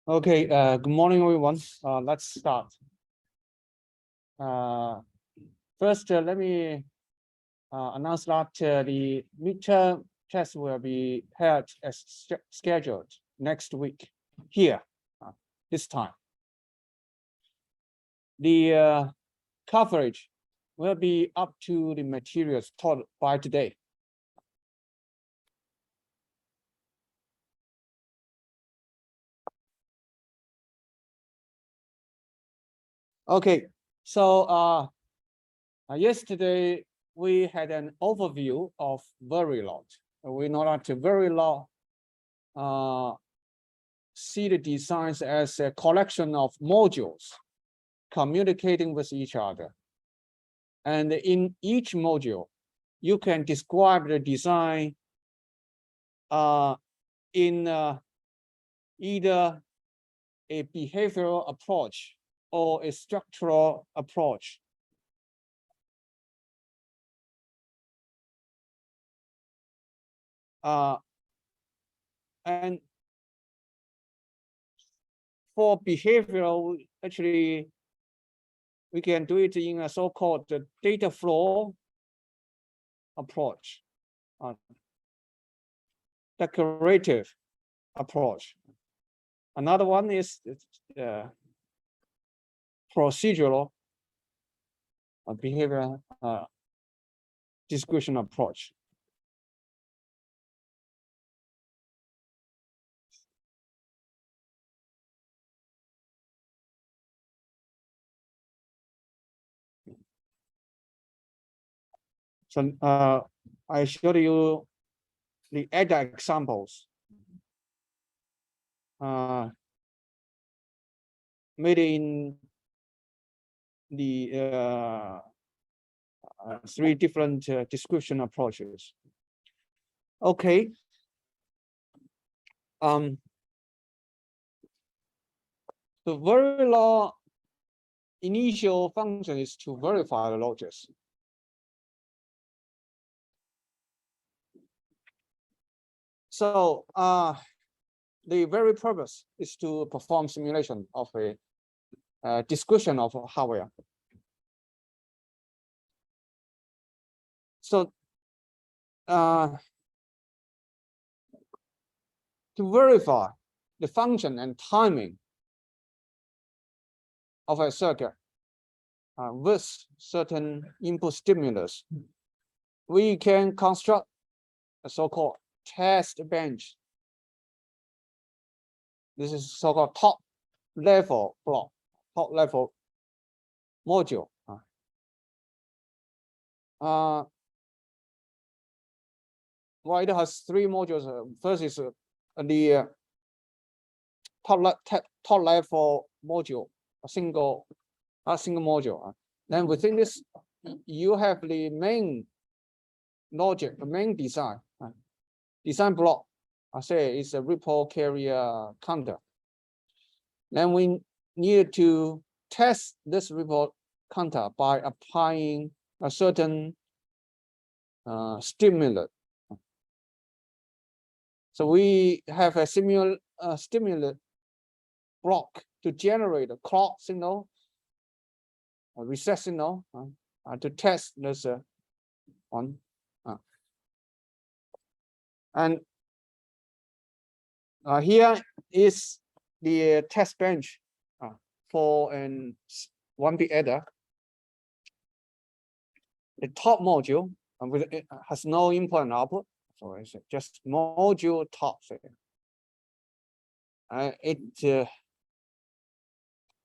Okay, good morning, everyone. Let's start. First, let me announce that the midterm test will be held as scheduled next week here, this time. The coverage will be up to the materials taught by today. Okay, so yesterday we had an overview of Verilog. We know that Verilog see the designs as a collection of modules communicating with each other. And in each module, you can describe the design in either a behavioral approach or a structural approach. And for behavioral, actually, we can do it in a so-called data flow approach, decorative approach. Another one is procedural behavioral description approach. So I showed you the ADA examples made in the three different description approaches. Okay. The Verilog initial function is to verify the logics. So the very purpose is to perform simulation of a description of hardware. So to verify the function and timing of a circuit with certain input stimulus, we can construct a so-called test bench. This is so-called top level block, top level module. Well, it has three modules. First is the top level module, a single module. Then within this, you have the main logic, the main design block. I say it's a ripple carrier counter. Then we need to test this ripple counter by applying a certain stimulus. So we have a stimulus block to generate a clock signal, a reset signal, to test this one. And here is the test bench for an 1-bit adder. The top module it has no input and output, so it's just module top. It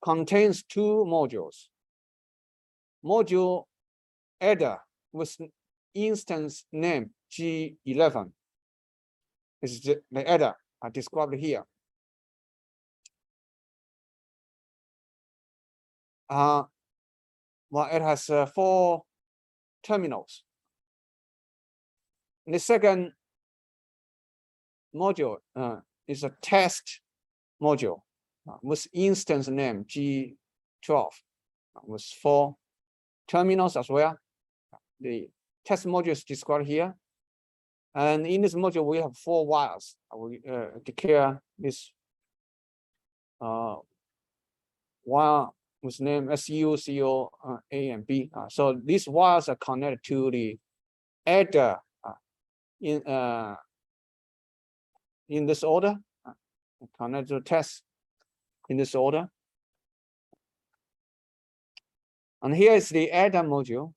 contains two modules. Module adder with instance name G11 is the adder described here. Well, it has 4 terminals. And the second module is a test module with instance name G12 with 4 terminals as well. The test module is described here. And in this module, we have 4 wires. We declare this wire was named SU, CO, A, and B. So these wires are connected to the adder in this order, connected to test in this order. And here is the adder module,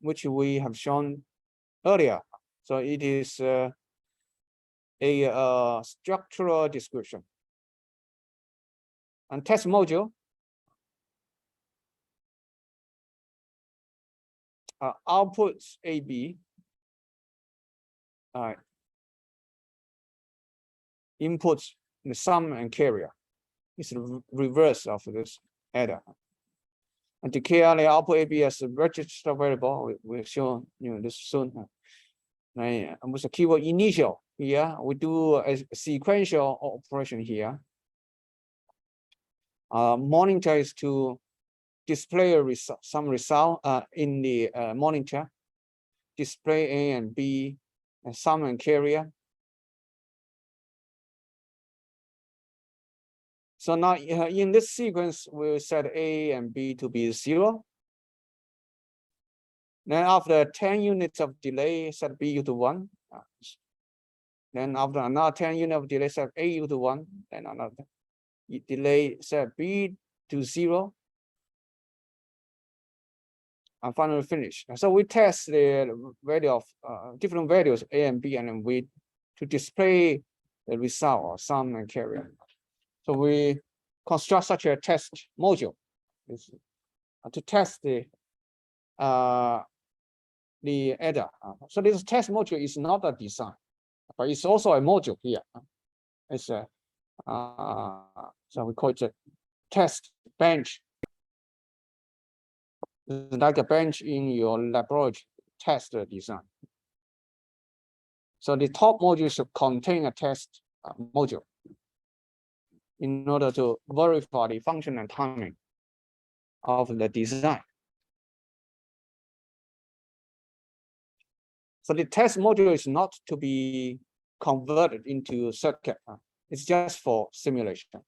which we have shown earlier. So it is a structural description. And test module outputs AB, inputs the sum and carrier. It's the reverse of this adder. And declare the output AB as a register variable. We'll show this soon. And with the keyword initial here, we do a sequential operation here. Monitor is to display some result in the monitor, display A and B, and sum and carrier. So now in this sequence, we'll set A and B to be 0. Then after 10 units of delay, set B to 1. Then after another 10 units of delay, set A to 1. Then another delay, set B to 0. And finally finish. So we test the value of different values A and B, and then we to display the result or sum and carrier. So we construct such a test module to test the adder. So this test module is not a design, but it's also a module here. It's a so we call it a test bench. It's like a bench in your laboratory test design. So the top module should contain a test module in order to verify the function and timing of the design. So the test module is not to be converted into circuit. It's just for simulation.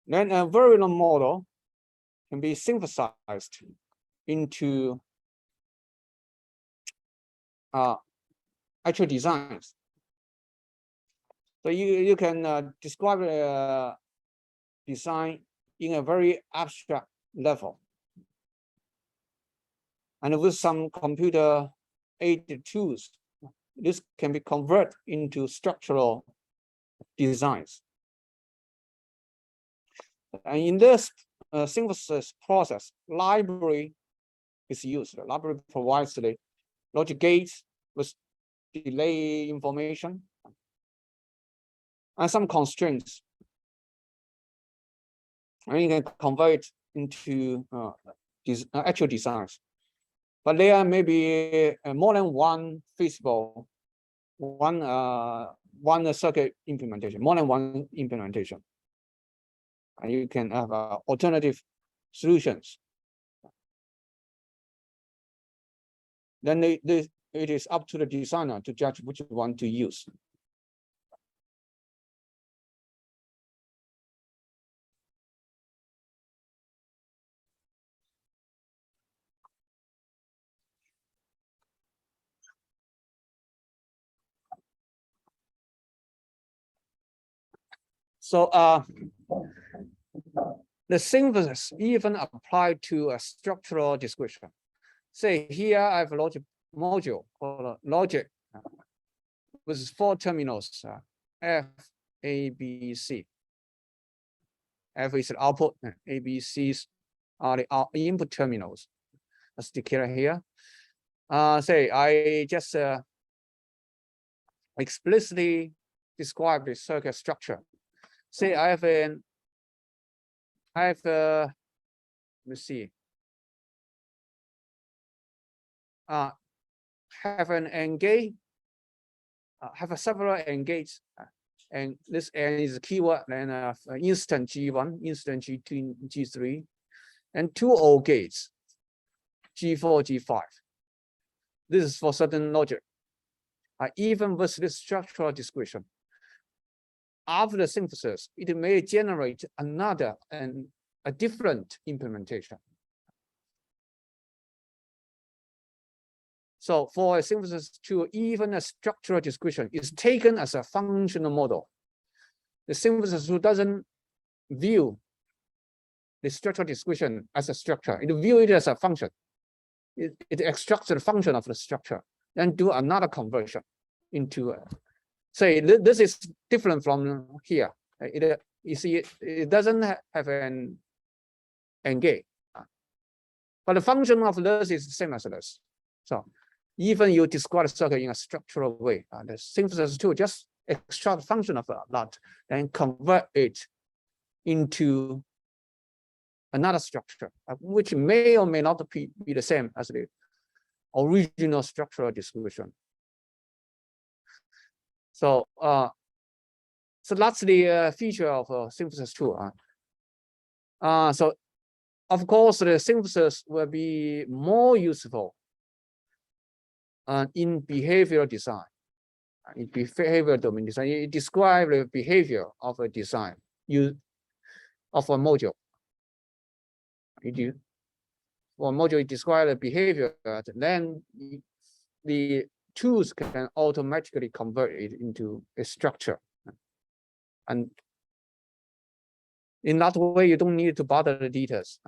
Then a Verilog model can be synthesized into actual designs. So you can describe a design in a very abstract level. And with some computer-aided tools, this can be converted into structural designs. And in this synthesis process, library is used. The library provides the logic gates with delay information and some constraints. And you can convert into actual designs. But there may be more than one feasible, one circuit implementation, more than one implementation. And you can have alternative solutions. Then it is up to the designer to judge which one to use. So the synthesis even applied to a structural description. Say here I have a logic module called logic with 4 terminals, F, A, B, C. F is the output, A, B, C's are the input terminals. Let's declare here. Say I just explicitly describe the circuit structure. Say I have let's see. Have an AND gate, have several AND gates, and this AND is a keyword, then instant G1, instant G2, G3, and 2 OR gates, G4, G5. This is for certain logic. Even with this structural description, after the synthesis, it may generate another and a different implementation. So for a synthesis tool, even a structural description is taken as a functional model. The synthesis tool doesn't view the structural description as a structure. It views it as a function. It extracts the function of the structure, then do another conversion into say this is different from here. You see, it doesn't have an gate, but the function of this is the same as this. So even you describe the circle in a structural way, the synthesis tool just extract the function of that, then convert it into another structure, which may or may not be the same as the original structural description. So, so that's the feature of synthesis tool. So, of course, the synthesis will be more useful in behavioral design. In behavioral domain design, it describes the behavior of a design of a module. For module, it describes the behavior, then the tools can automatically convert it into a structure. And in that way, you don't need to bother the details.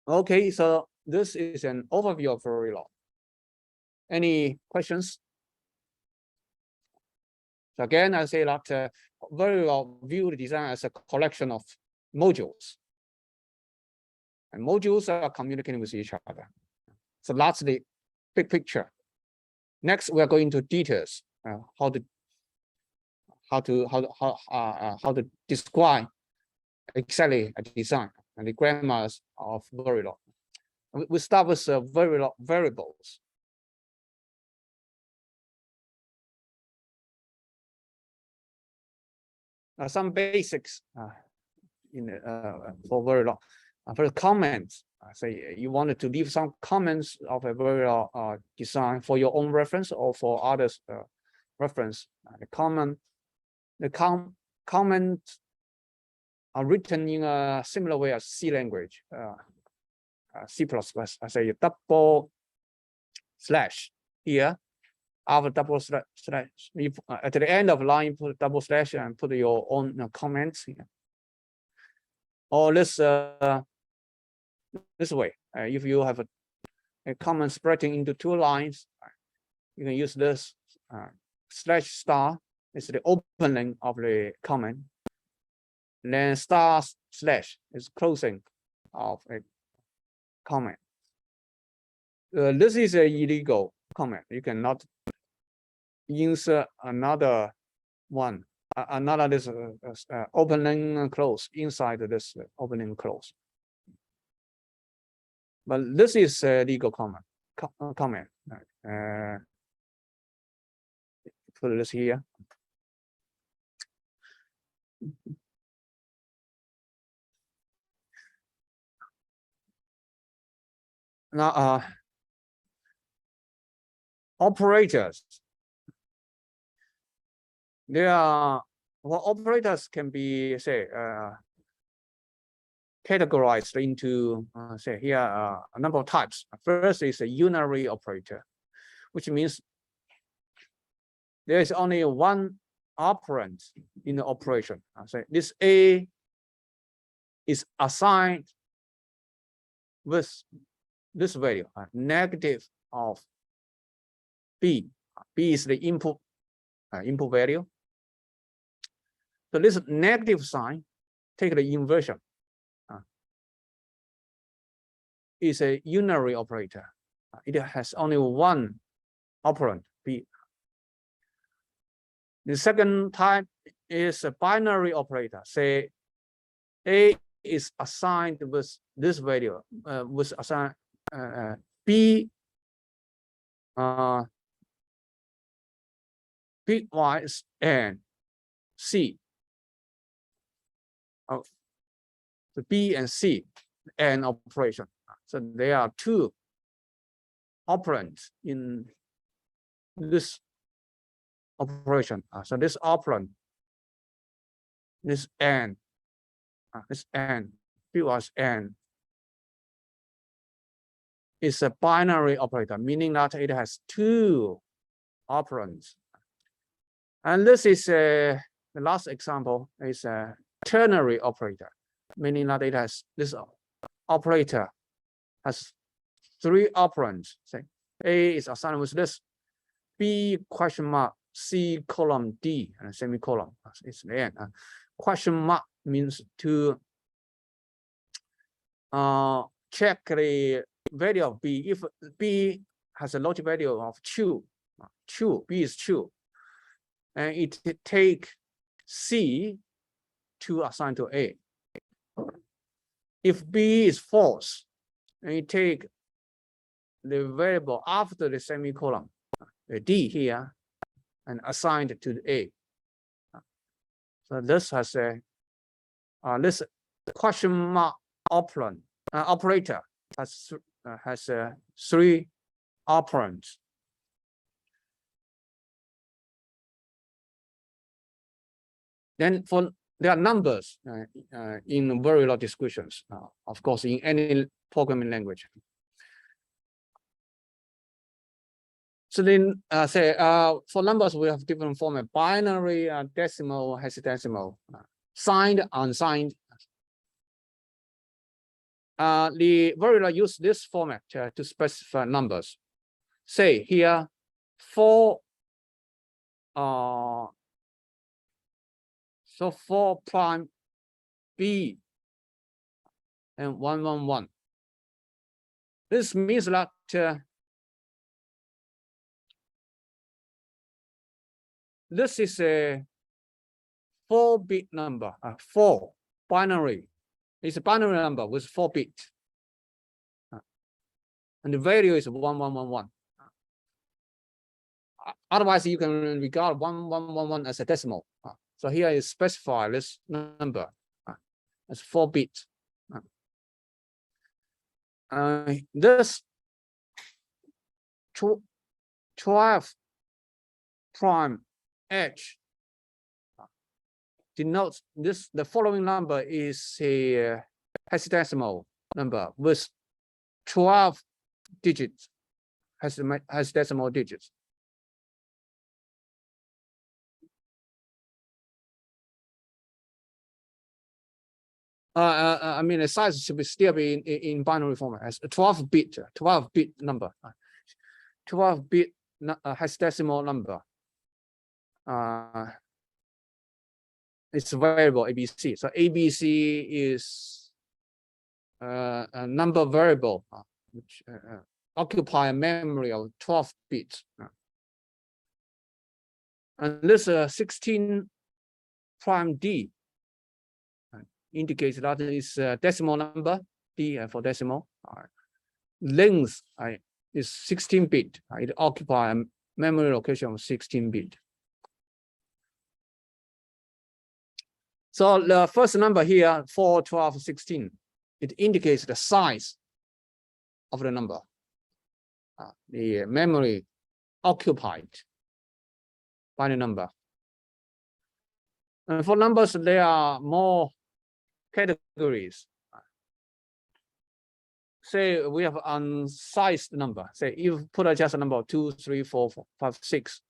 Okay, so this is an overview of Verilog. Any questions? So again, I say that Verilog view the design as a collection of modules. And modules are communicating with each other. So that's the big picture. Next, we are going to details, how to describe exactly a design and the grammars of Verilog. We start with Verilog variables. Some basics for Verilog. For the comments, say you wanted to leave some comments of a Verilog design for your own reference or for others' reference. The comments are written in a similar way as C language, C++. I say double slash here. After double slash, at the end of line, put double slash and put your own comments here. Or this way, if you have a comment spreading into two lines, you can use this slash star is the opening of the comment. Then star slash is closing of a comment. This is an illegal comment. You cannot insert another one, another this opening and close inside this opening and close. But this is a legal comment. Put this here. Now, operators. There are operators can be say categorized into say here a number of types. First is a unary operator, which means there is only one operand in the operation. Say this A is assigned with this value, negative of B. B is the input value. So this negative sign, take the inversion, is a unary operator. It has only one operand, B. The second type is a binary operator. Say A is assigned with this value, with assigned B, bitwise and C. the B and C, AND operation. So there are two operands in this operation. So this operand, this AND, P was AND, is a binary operator, meaning that it has two operands. And this is the last example is a ternary operator, meaning that it has this operator has three operands. Say A is assigned with this, B question mark, C column D and a semicolon. It's the end. Question mark means to check the value of B. If B has a logic value of true, B is true, and it take C to assign to A. If B is false, and you take the variable after the semicolon, the D here, and assigned to the A. So this has a this question mark operand operator has three operands. Then for there are numbers in Verilog discussions, of course, in any programming language. So then for numbers, we have different format: binary, decimal, hexadecimal, signed, unsigned. The Verilog use this format to specify numbers. Say here, 4 prime B and 111. This means that this is a 4-bit number, 4 binary. It's a binary number with 4 bits. And the value is 1111. Otherwise, you can regard 1111 as a decimal. So here is specify this number as 4 bits. This 12 prime H denotes this. The following number is a hexadecimal number with 12 digits, hexadecimal digits. I mean, the size should still be in binary format as a 12-bit number, 12-bit hexadecimal number. It's a variable ABC. So ABC is a number variable which occupy a memory of 12 bits. And this 16 prime D indicates that is a decimal number, D for decimal. Length is 16-bit. It occupies a memory location of 16-bit. So the first number here, 4, 12, 16, it indicates the size of the number, the memory occupied by the number. And for numbers, there are more categories. Say we have unsized number. Say you put just a number 2, 3, 4, 5, 6.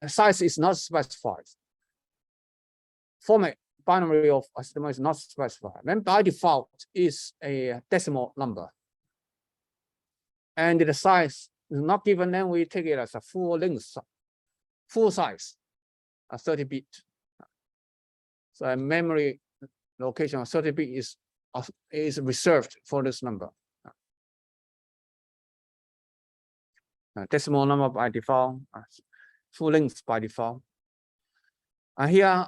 Size is not specified. Format binary of hexadecimal is not specified. Then by default is a decimal number. And the size is not given, then we take it as a full length, full size, a 30-bit. So a memory location of 30-bit is reserved for this number. Decimal number by default, full length by default. Here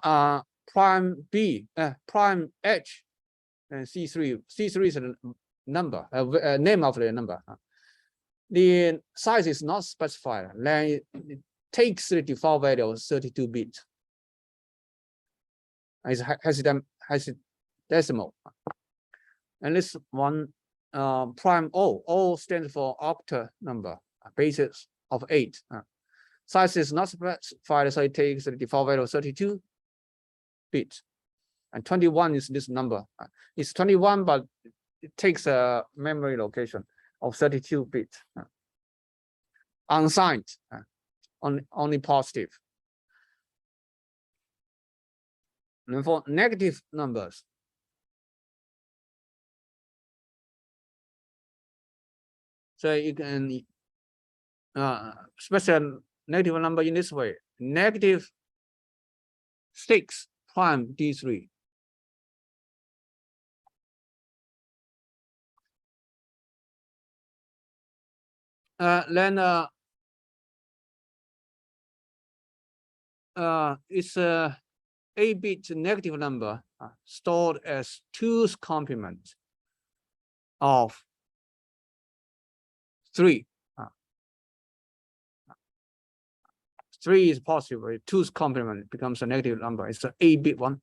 prime B, prime H, and C3. C3 is a number, a name of the number. The size is not specified. Then it takes the default value of 32 bits. It's hexadecimal. And this one prime O stands for octa number, basis of 8. Size is not specified, so it takes the default value of 32 bits. And 21 is this number. It's 21, but it takes a memory location of 32 bits. Unsigned, only positive. And for negative numbers, so you can special negative number in this way: negative 6 prime D3. Then it's a 8-bit negative number stored as 2's complement of 3. 3 is positive, 2's complement becomes a negative number. It's an 8-bit one.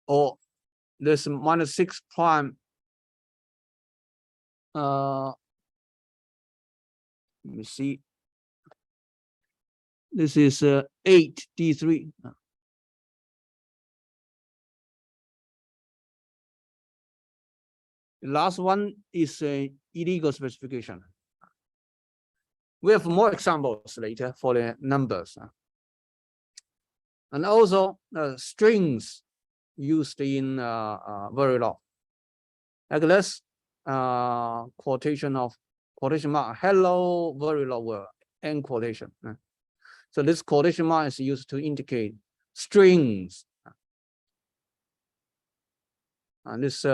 Or there's minus 6 prime. Let me see. This is 8 D3. The last one is a illegal specification. We have more examples later for the numbers. And also strings used in Verilog. Like this quotation mark, hello Verilog world, end quotation. So this quotation mark is used to indicate strings. And this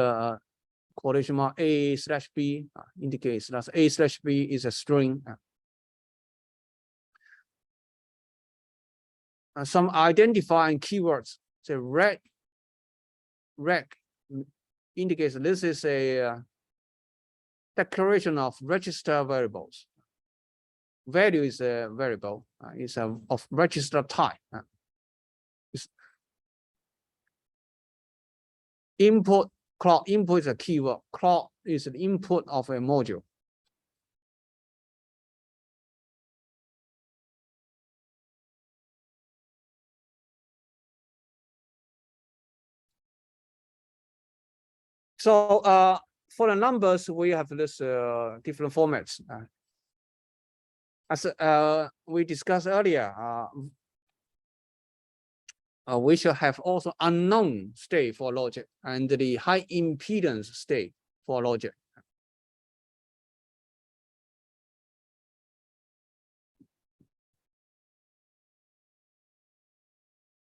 quotation mark A/B indicates that A/B is a string. Some identifying keywords, say rec indicates this is a declaration of register variables. Value is a variable, is of register type. Input, clock input is a keyword. Clock is the input of a module. So for the numbers, we have this different formats. As we discussed earlier, we should have also unknown state for logic and the high impedance state for logic.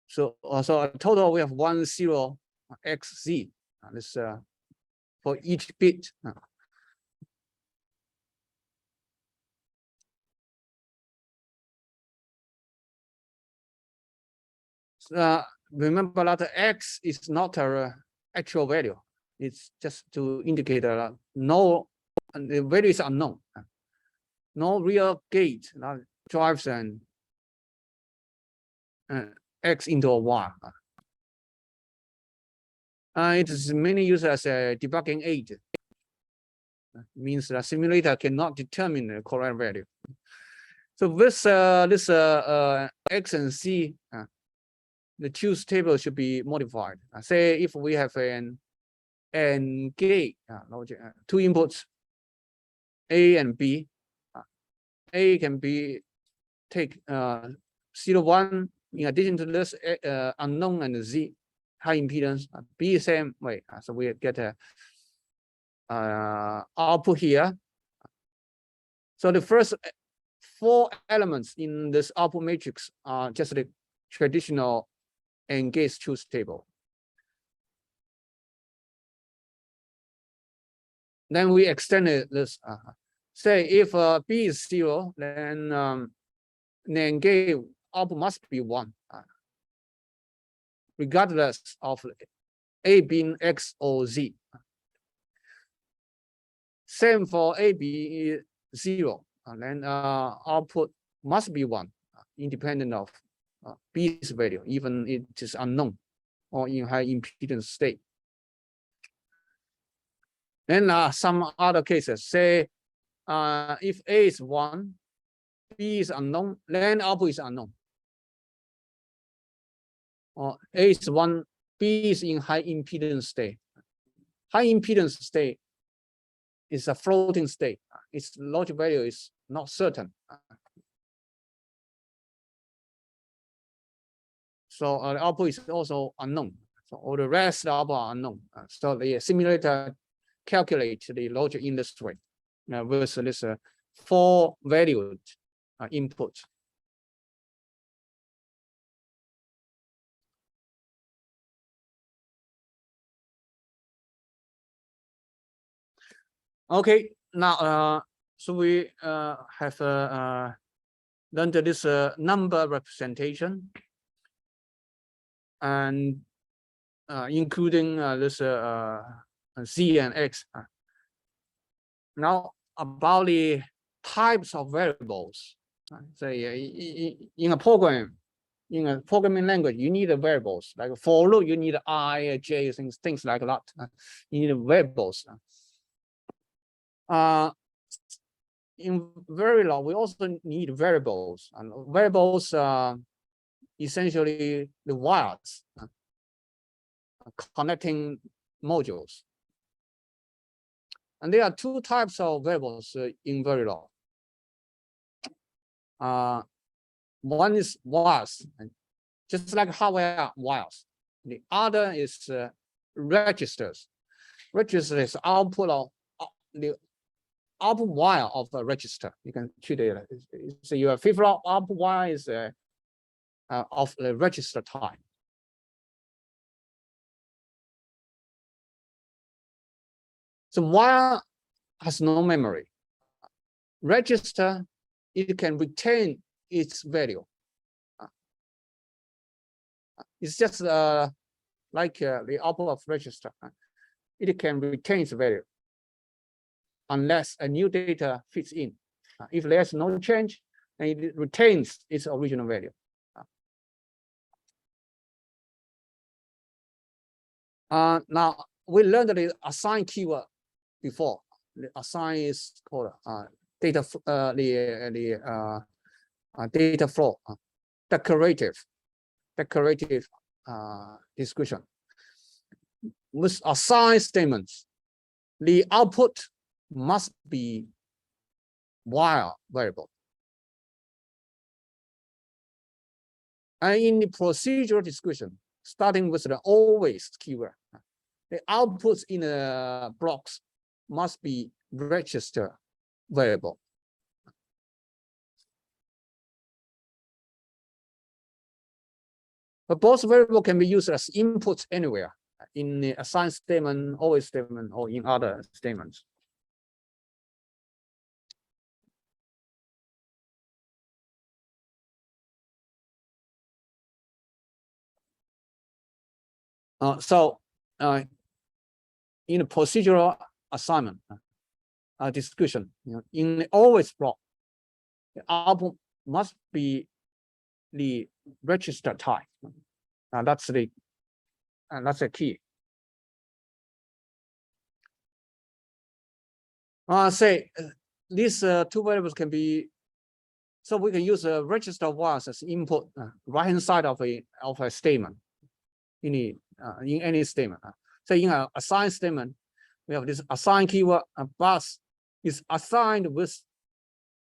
So also a total we have 1, 0, XZ. This for each bit. Remember that X is not an actual value. It's just to indicate that no, the value is unknown. No real gate that drives an X into a Y. It is mainly used as a debugging aid. Means the simulator cannot determine the correct value. So this X and C, the choose table should be modified. Say if we have an gate logic, 2 inputs, A and B. A can be take 0, 1 in addition to this unknown and Z high impedance. B same way. So we get a output here. So the first 4 elements in this output matrix are just the traditional and gate choose table. Then we extended this. Say if B is 0, then gate output must be 1, regardless of A being X or Z. Same for A being 0, and then output must be 1, independent of B's value, even it is unknown or in high impedance state. Then some other cases, say if A is 1, B is unknown, then output is unknown. Or A is 1, B is in high impedance state. High impedance state is a floating state. Its logic value is not certain. So the output is also unknown. So all the rest of the output are unknown. So the simulator calculate the logic in this way versus this 4 valued input. Okay, now so we have learned this number representation and including this Z and X. Now about the types of variables. Say in a program, in a programming language, you need variables like for loop. You need I, J, things like that. You need variables. In Verilog, we also need variables, and variables essentially the wires connecting modules. And there are 2 types of variables in Verilog. One is wires, just like hardware wires. The other is registers. Registers is output of the output wire of a register. You can treat it. So your flip-flop output wire is of the register type. So wire has no memory. Register, it can retain its value. It's just like the output of register. It can retain its value unless a new data fits in. If there's no change, then it retains its original value. Now we learned the assign keyword before. The assign is called data data flow, decorative description. With assign statements, the output must be wire variable. And in the procedural description, starting with the always keyword, the outputs in the blocks must be register variable. But both variables can be used as inputs anywhere in the assign statement, always statement, or in other statements. In the procedural assignment discussion, in the always block, the output must be the register type. That's the key. Say these 2 variables can be, so we can use a register wires as input right hand side of a statement in any statement. So in an assign statement, we have this assign keyword, bus is assigned with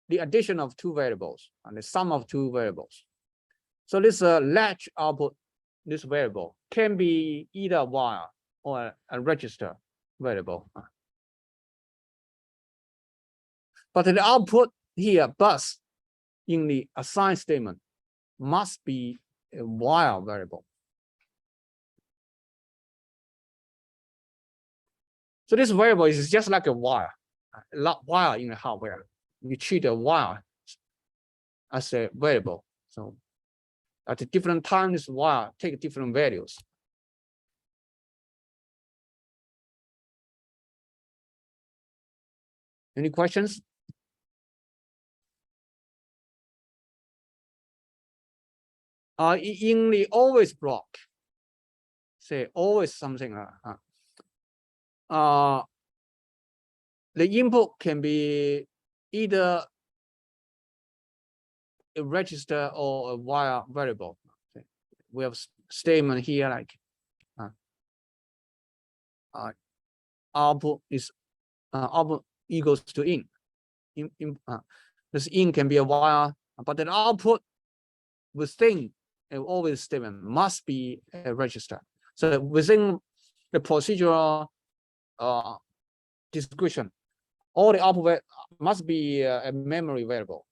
the addition of 2 variables and the sum of 2 variables. So this latch output, this variable can be either a wire or a register variable. But the output here, bus, in the assign statement must be a wire variable. So this variable is just like a wire in the hardware. You treat a wire as a variable. So at a different time, this wire take different values. Any questions? In the always block, say always something. The input can be either a register or a wire variable. Okay. We have statement here like output is output equals to in. This in can be a wire, but the output within an always statement must be a register. So within the procedural description, all the output must be a memory variable.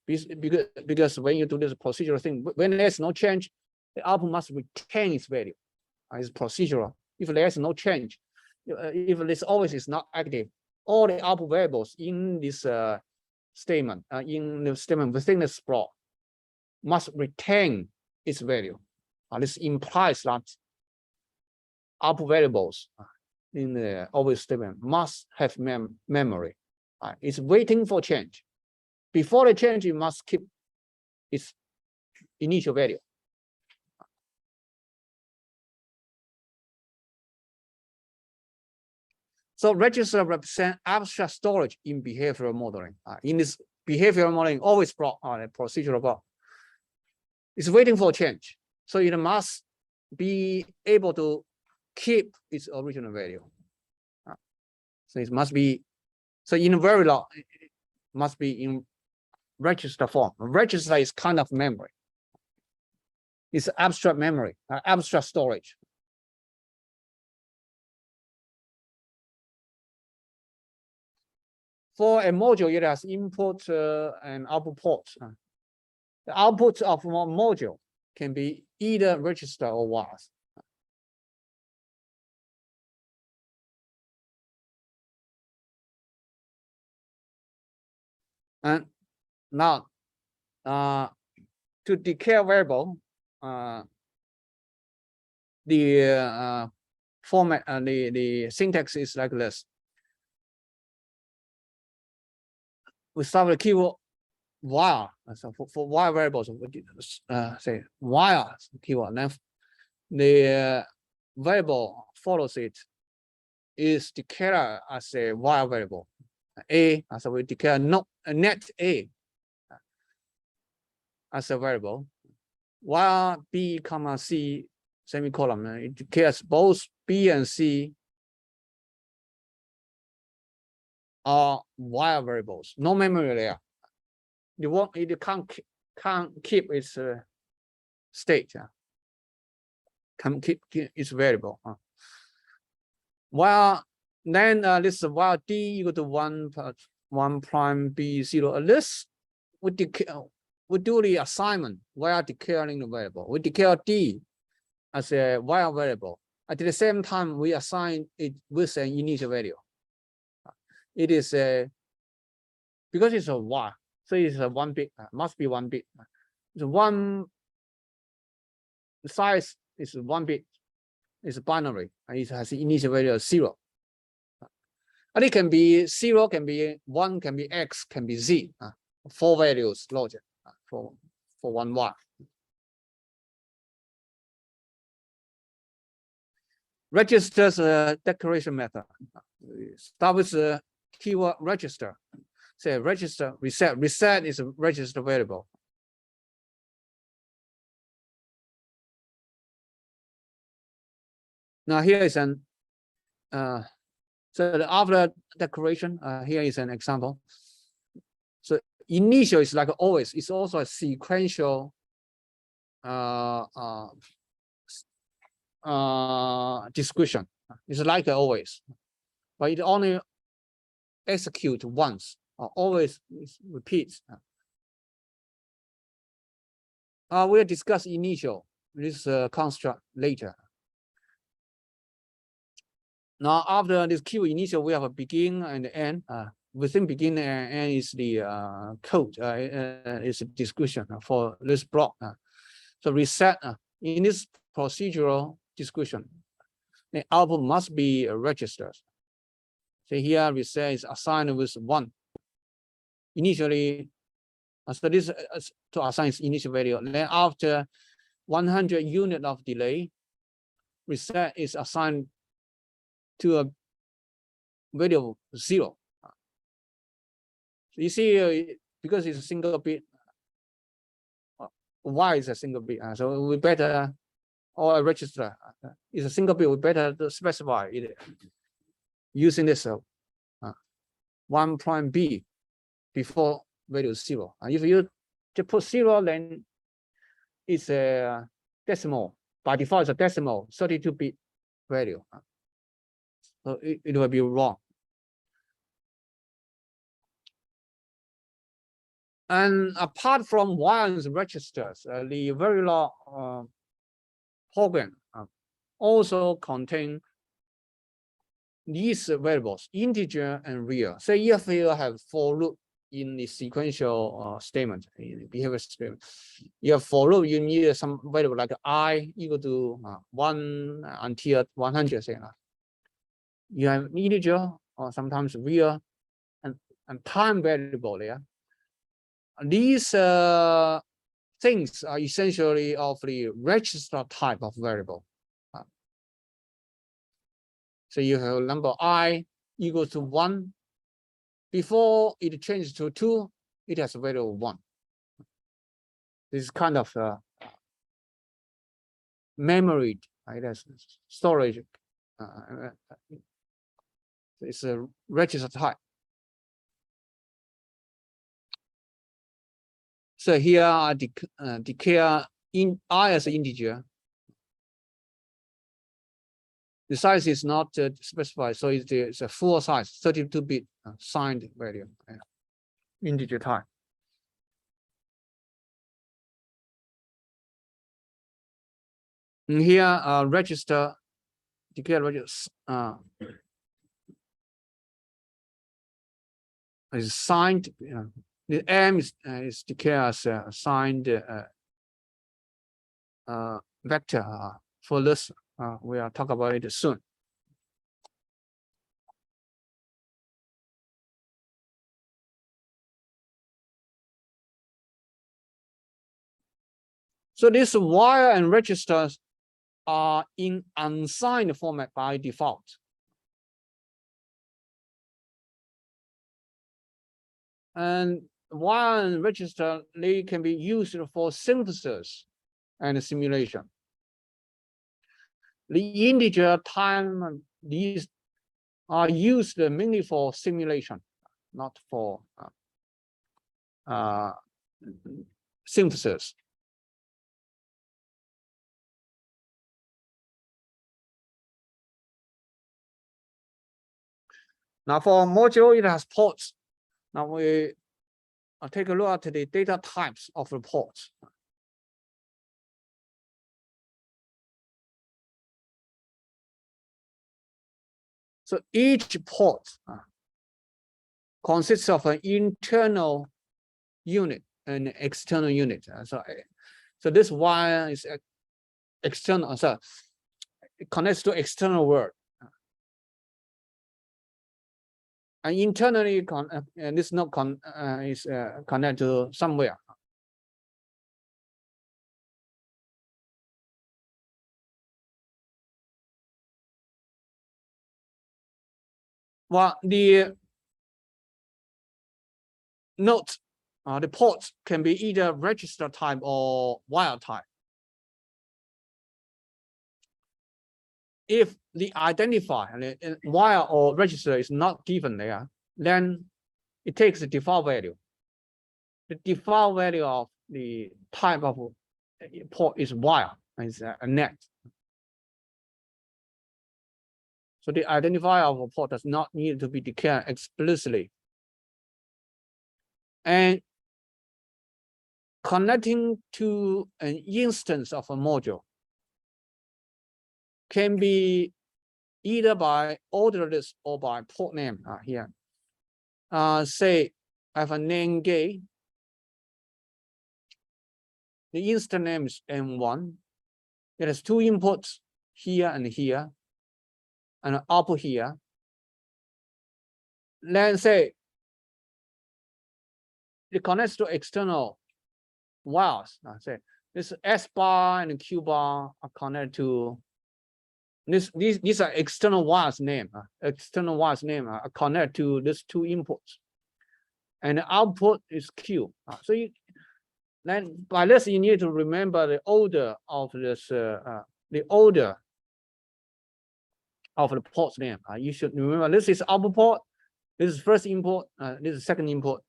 Because when you do this procedural thing, when there's no change, the output must retain its value. It's procedural. If there's no change, if this always is not active, all the output variables in this statement, within this block, must retain its value. This implies that output variables in the always statement must have memory. It's waiting for change. Before the change, it must keep its initial value. So register represent abstract storage in behavioral modeling. In this behavioral modeling, always block a procedural block. It's waiting for change. So it must be able to keep its original value. So it must be, so in Verilog, it must be in register form. Register is kind of memory. It's abstract memory, abstract storage. For a module, it has input and output ports. The output of a module can be either register or wires. And now, to declare variable, the format, the syntax is like this. We start with the keyword while. So for while variables, say while keyword. Then the variable follows it is declared as a while variable. A, so we declare net A as a variable. While B, comma C, semicolon, it declares both B and C are while variables, no memory there. It can't keep its state. Can keep its variable. While then this while D equal to 1 prime B 0. This we do the assignment while declaring the variable. We declare D as a while variable. At the same time, we assign it with an initial value. It is a, because it's a while, so it's a 1 bit, must be 1 bit. The one size is 1 bit, it's binary, and it has the initial value of 0. And it can be 0, can be 1, can be X, can be Z, 4 values logic for 1 while. Registers declaration method. Start with the keyword register. Say register reset. Reset is a register variable. Now here is an so after declaration, here is an example. So initial is like always. It's also a sequential description. It's like always, but it only execute once. Always repeats. We'll discuss initial, this construct later. Now, after this keyword initial, we have a begin and end. Within begin and end is the code, is a description for this block. So reset in this procedural description, the output must be registered. So here reset is assigned with 1. Initially, so this to assign its initial value. Then after 100 unit of delay, reset is assigned to a value of 0. So you see, because it's a single bit, Y is a single bit, so we better, or a register is a single bit, we better specify it using this 1 prime B before value 0. If you just put 0, then it's a decimal. By default, it's a decimal, 32-bit value. So it will be wrong. And apart from wires registers, the Verilog program also contain these variables, integer and real. Say if you have for loop in the sequential statement, in the behavior statement, you have for loop, you need some variable like I equal to 1 until 100. Say, you have integer or sometimes real and time variable there. These things are essentially of the register type of variable. So you have number I equals to 1. Before it changes to 2, it has a value of 1. This is kind of memory, it has storage. It's a register type. So here I declare in I as an integer. The size is not specified, so it's a full size, 32-bit signed value, integer type. And here, register, declare register is signed. The M is declared as a signed vector for this. We'll talk about it soon. So this wire and registers are in unsigned format by default. And wire and register, they can be used for synthesis and simulation. The integer time, these are used mainly for simulation, not for synthesis. Now for module, it has ports. Now we take a look at the data types of the ports. So each port consists of an internal unit and external unit. So this wire is external. So it connects to external world. And internally, and this node is connected to somewhere. Well, the nodes, the ports can be either register type or wire type. If the identifier, wire or register, is not given there, then it takes the default value. The default value of the type of port is wire, is a net. So the identifier of a port does not need to be declared explicitly. And connecting to an instance of a module can be either by order list or by port name here. Say I have a name gate. The instance name is M1. It has 2 inputs here and here, and an output here. Then say it connects to external wires. Say this S bar and Q bar are connected to these are external wires name. External wires name are connected to these two inputs, and the output is Q. So then by this you need to remember the order of this the order of the port's name. You should remember this is output port, this is first input, this is second input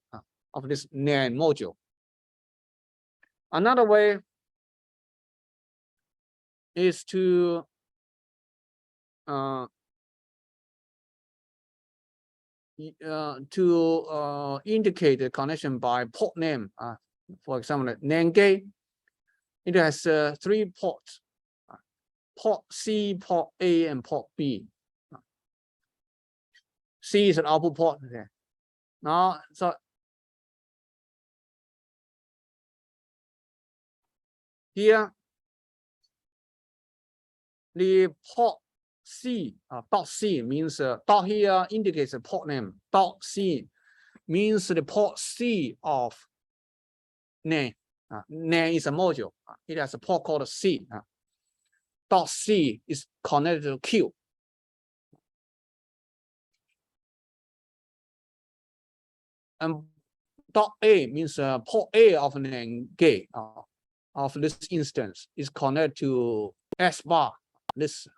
of this NAND module. Another way is to indicate the connection by port name. For example, NAND gate, it has 3 ports: port C, port A, and port B. C is an output port. Okay. Now, so here, the port C, dot C means dot here indicates a port name. Dot C means the port C of NAND. NAND is a module. It has a port called C. Dot C is connected to Q. And dot A means port A of NAND gate of this instance is connected to S bar, this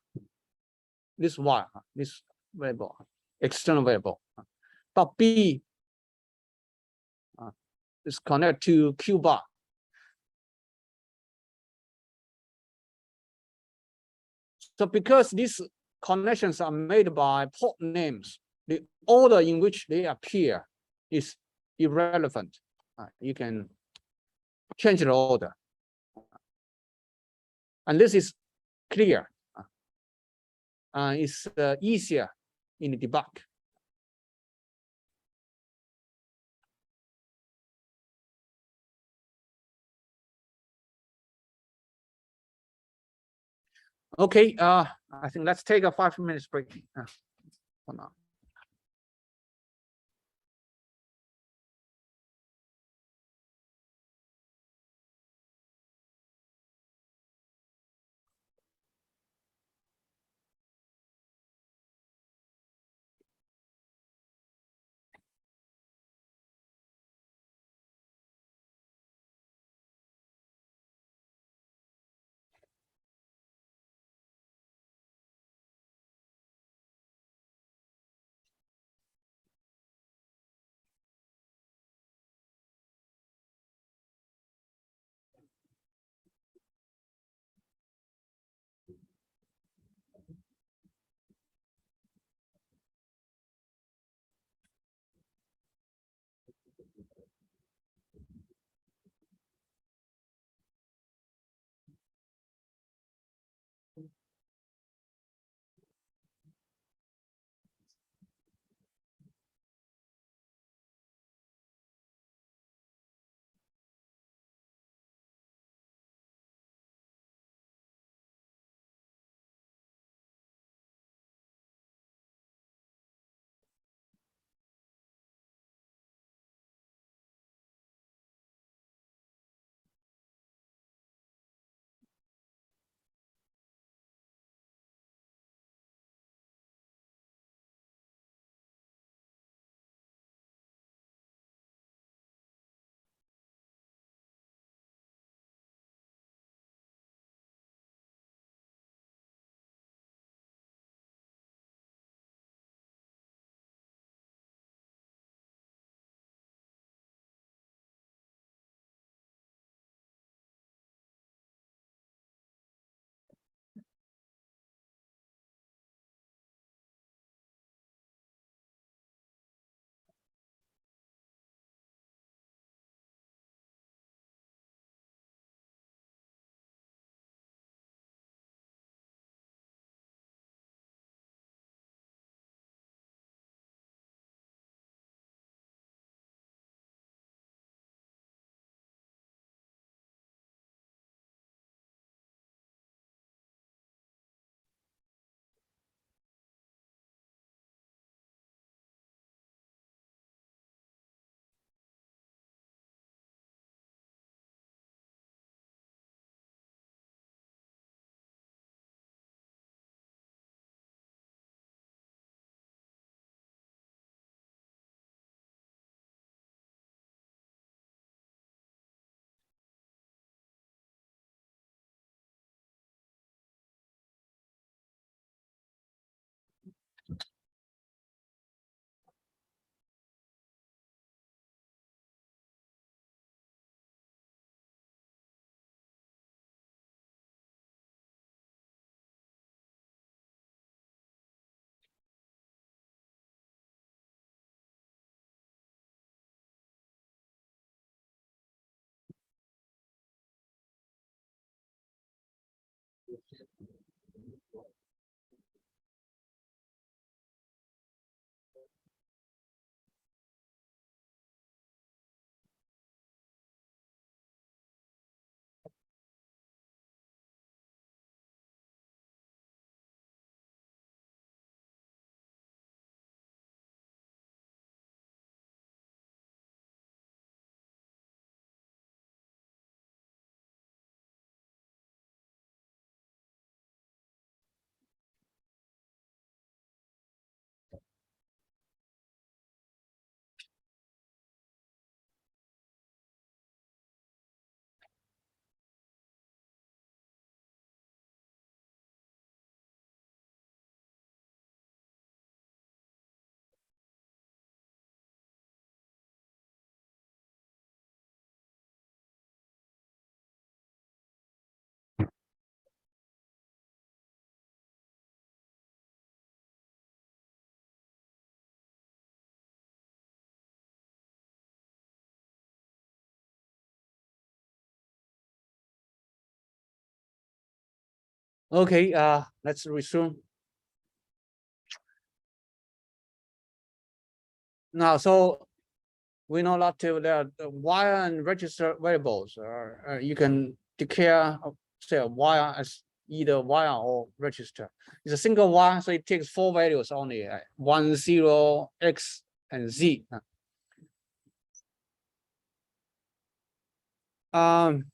wire, this variable, external variable. Dot B is connected to Q bar. So because these connections are made by port names, the order in which they appear is irrelevant. You can change the order. And this is clear. It's easier in the debug. Okay, I think let's take a 5 minutes break for now. Okay, let's resume. Now, so we know that the wire and register variables. You can declare, say, a wire as either wire or register. It's a single wire, so it takes 4 values only: 1, 0, X, and Z. And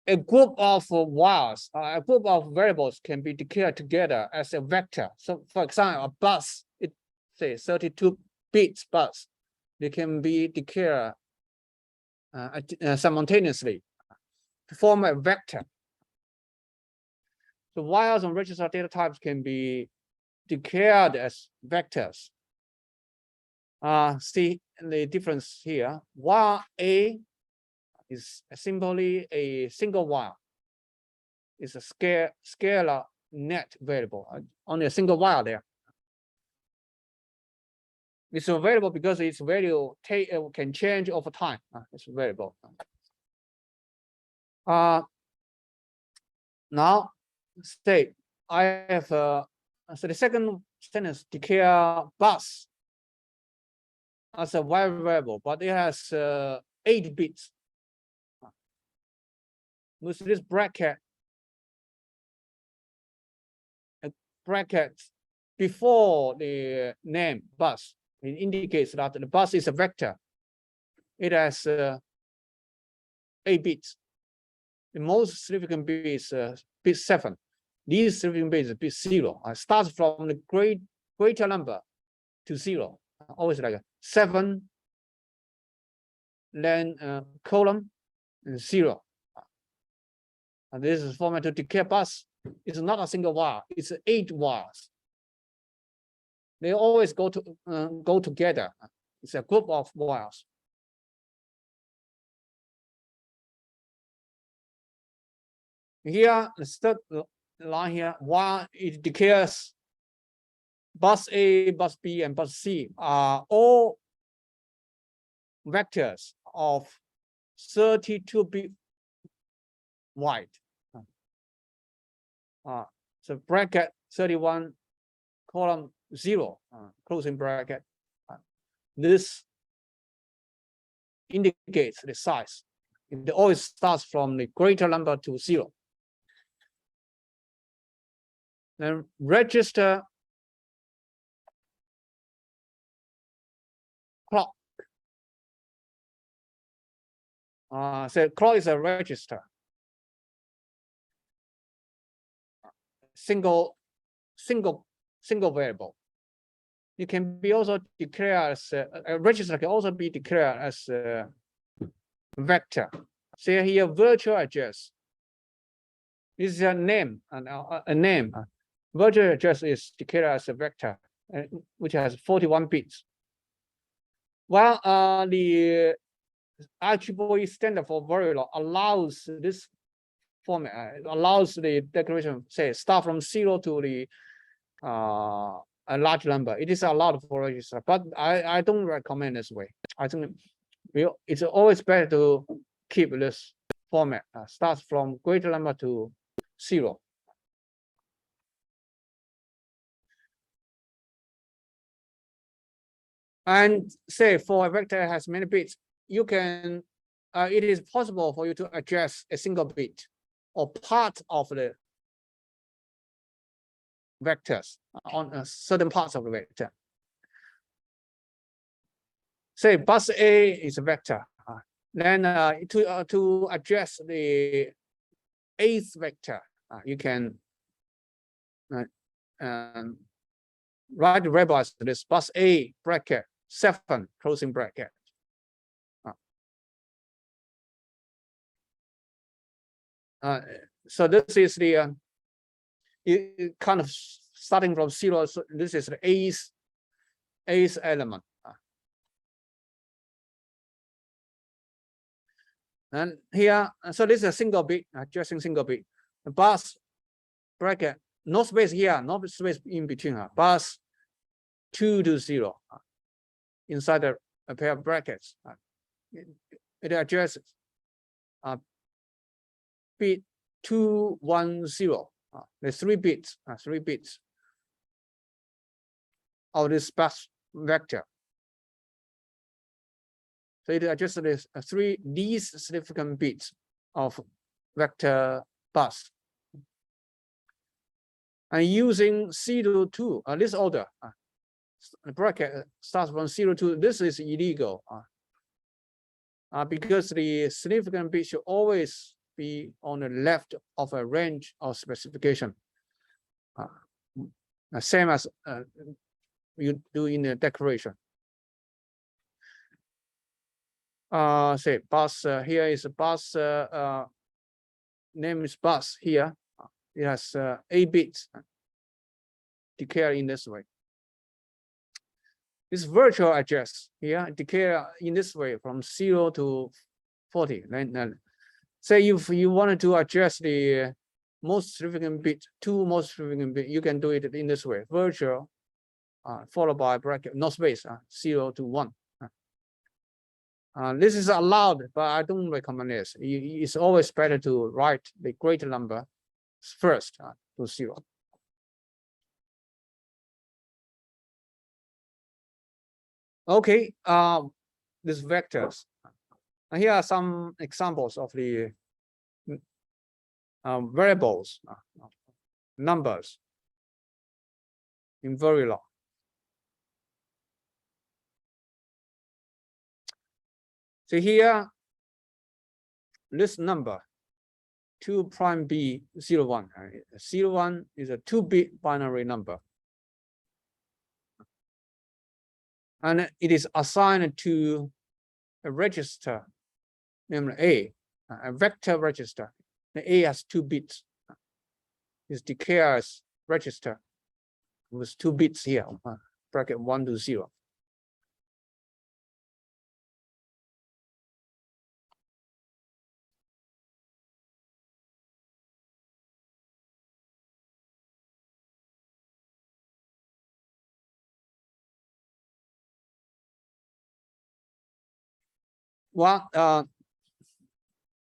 a group of wires, a group of variables can be declared together as a vector. So, for example, a bus, it say 32 bits bus, they can be declared simultaneously to form a vector. So wires and register data types can be declared as vectors. See the difference here. Wire A is simply a single wire. It's a scalar net variable, only a single wire there. It's a variable because its value can change over time. It's a variable. Now, say I have so the second sentence declare bus as a variable, but it has 8 bits. With this bracket before the name bus, it indicates that the bus is a vector. It has 8 bits. The most significant bit is bit 7. These significant bits is bit 0. Starts from the greater number to 0. Always like 7, then colon and 0. And this is format to declare bus. It's not a single wire. It's 8 wires. They always go together. It's a group of wires. Here, the third line here, while it declares bus A, bus B, and bus C are all vectors of 32 bit wide. So bracket 31 column 0 closing bracket. This indicates the size. It always starts from the greater number to 0. Then register clock. So clock is a register. Single variable. It can be also declared as a register can also be declared as a vector. Say here virtual address. This is a name and a name. Virtual address is declared as a vector, which has 41 bits. While the IEEE standard for Verilog allows this format, allows the declaration, say, start from 0 to the a large number. It is allowed for register, but I don't recommend this way. I think it's always better to keep this format, starts from greater number to 0. And say for a vector has many bits, you can, it is possible for you to address a single bit or part of the vectors on certain parts of the vector. Say bus A is a vector. Then to address the 8th vector, you can write the variable as this bus A bracket 7 closing bracket. So this is the kind of starting from 0. So this is the 8th element. And here, so this is a single bit, addressing single bit. The bus bracket, no space here, no space in between. Bus 2 to 0 inside a pair of brackets. It addresses bit 210. The 3 bits, 3 bits of this bus vector. So it adjusts these significant bits of vector bus. And using 0 to 2, this order, the bracket starts from 0 to 2. This is illegal because the significant bit should always be on the left of a range of specification, same as you do in the declaration. Say bus, here is a bus, name is bus here. It has 8 bits declared in this way. This virtual address here declared in this way from 0 to 40. Then say if you wanted to address the most significant bit, 2 most significant bit, you can do it in this way: virtual followed by bracket, no space, 0 to 1. This is allowed, but I don't recommend this. It's always better to write the greater number first to 0. Okay, these vectors. Here are some examples of the variables, numbers in Verilog. So here, this number 2'B01. 01 is a 2-bit binary number. And it is assigned to a register named A, a vector register. The A has 2 bits. It declares register with 2 bits here, bracket 1 to 0. Well,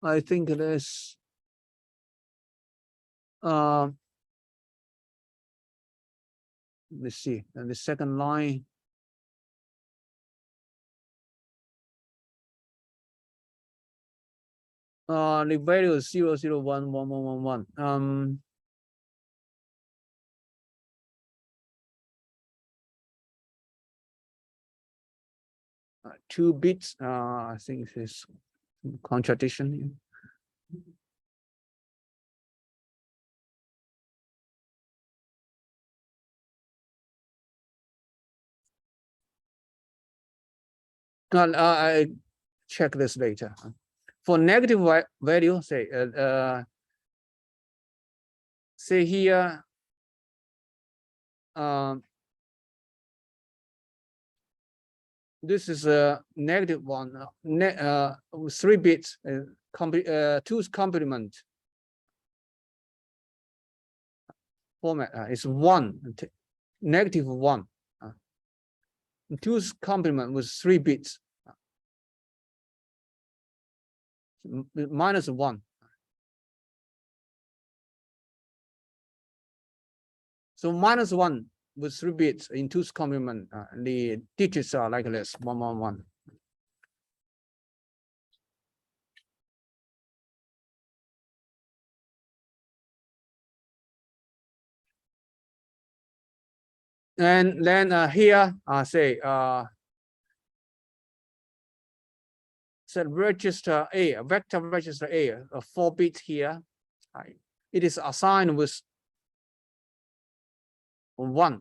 I think there's let's see, and the second line. The value is 0011111. 2 bits. I think this contradiction here. I check this later. For negative value, say here, this is a negative one, 3 bits, 2's complement format is 1, negative 1. 2's complement was 3 bits, minus 1. So minus 1 with 3 bits in 2's complement. The digits are like this: 111. And then here, say register A, vector register A, 4 bits here. It is assigned with 1.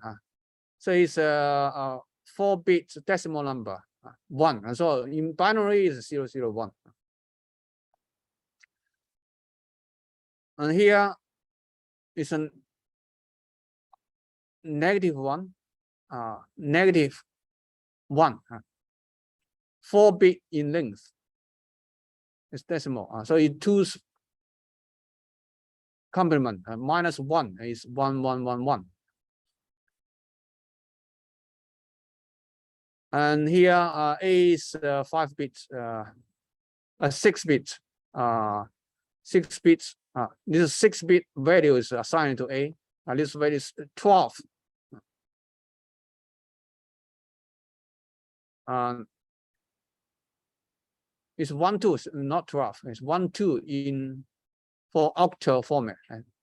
So it's a 4-bit decimal number, 1. And so in binary is 001. And here is a negative 1, negative 1, 4-bit in length. It's decimal. So it 2's complement, minus 1 is 1111. And here A is 5 bits, 6 bits, 6 bits This 6-bit value is assigned to A. This value is 12. It's 1, 2, not 12. It's 1, 2 in for octal format.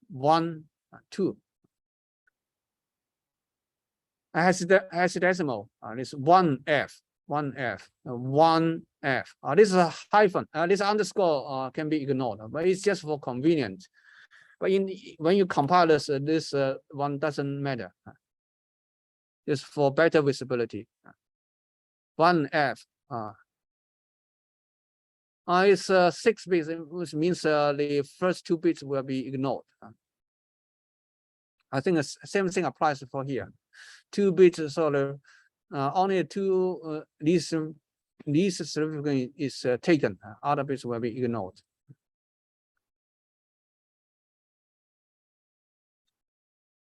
1, 2. Hexadecimal. This 1F, 1F, 1F. This is a hyphen. This underscore can be ignored, but it's just for convenience. But when you compile this, this one doesn't matter. It's for better visibility. 1F. It's 6 bits, which means the first 2 bits will be ignored. I think the same thing applies for here. 2 bits, so only 2 least significant is taken. Other bits will be ignored.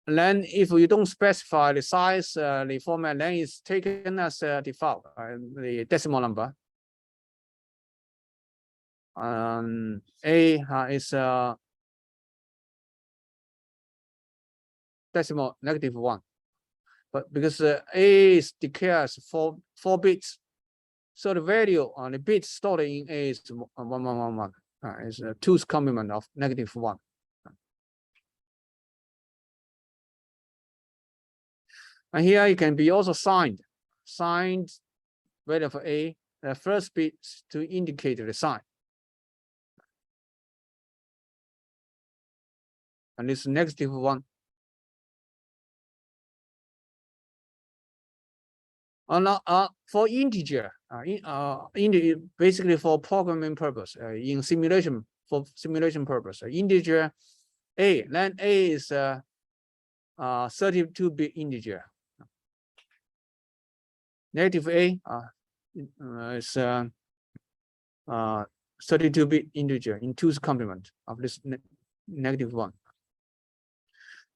And then if you don't specify the size, the format, then it's taken as a default, the decimal number. A is decimal -1, but because A is declared as 4 bits, so the value on the bits stored in A is 1111. It's a 2's complement of -1. And here it can be also signed value for A, the first bit to indicate the sign. And it's -1. For integer, basically for programming purpose, in simulation, for simulation purpose, integer A, then A is 32-bit integer. Negative A is 32-bit integer in 2's complement of this -1.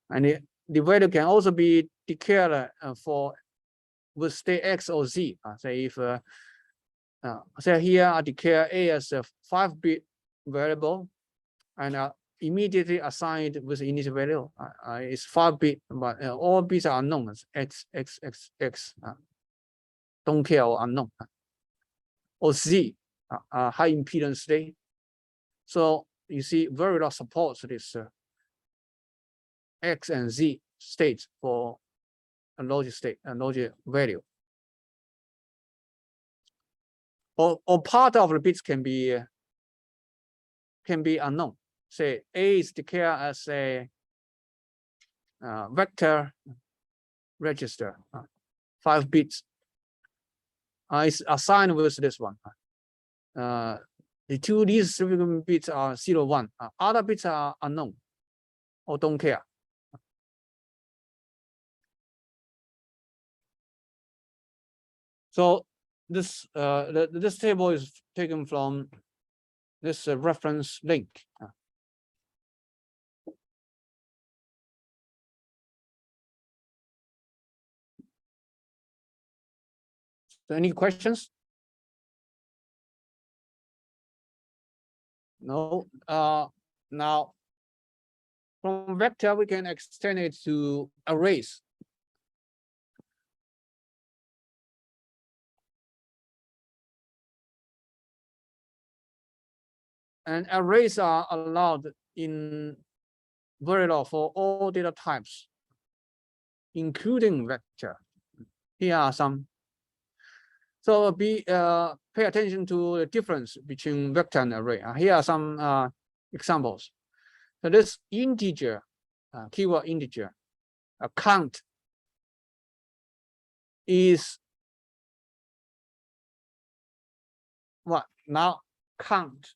And the value can also be declared for with state X or Z. Say if say here I declare A as a 5-bit variable, and immediately assigned with the initial value is 5-bit, but all bits are unknown as X, X, X, X. Don't care or unknown. Or Z, high impedance state. So you see, Verilog supports this X and Z states for a logic state, a logic value. Or part of the bits can be unknown. Say A is declared as a vector register, 5 bits. Is assigned with this one. The 2 least significant bits are 0, 1. Other bits are unknown or don't care. So this this table is taken from this reference link. So any questions? No. Now from vector we can extend it to arrays. And arrays are allowed in Verilog for all data types, including vector. Here are some. So pay attention to the difference between vector and array. Here are some examples. So this integer, keyword integer, count is what? Now count.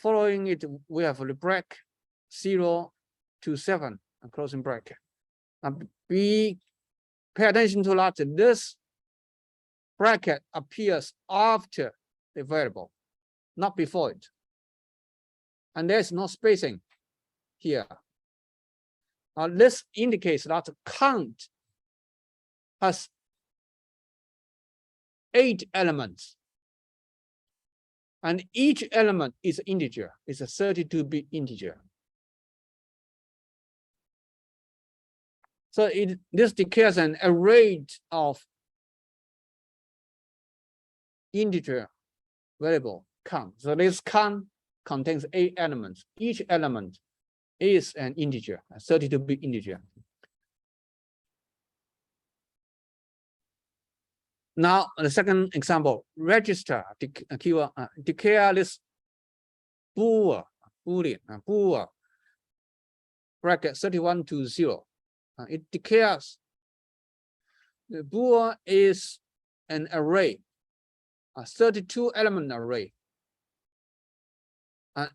Following it, we have the bracket 0 to 7, closing bracket. Pay attention to that. This bracket appears after the variable, not before it. And there's no spacing here. This indicates that count has 8 elements. And each element is integer. It's a 32-bit integer. So this declares an array of integer variable count. So this count contains 8 elements. Each element is an integer, a 32-bit integer. Now, the second example, register keyword declare this boolean bracket 31 to 0. It declares the bool is an array, a 32-element array.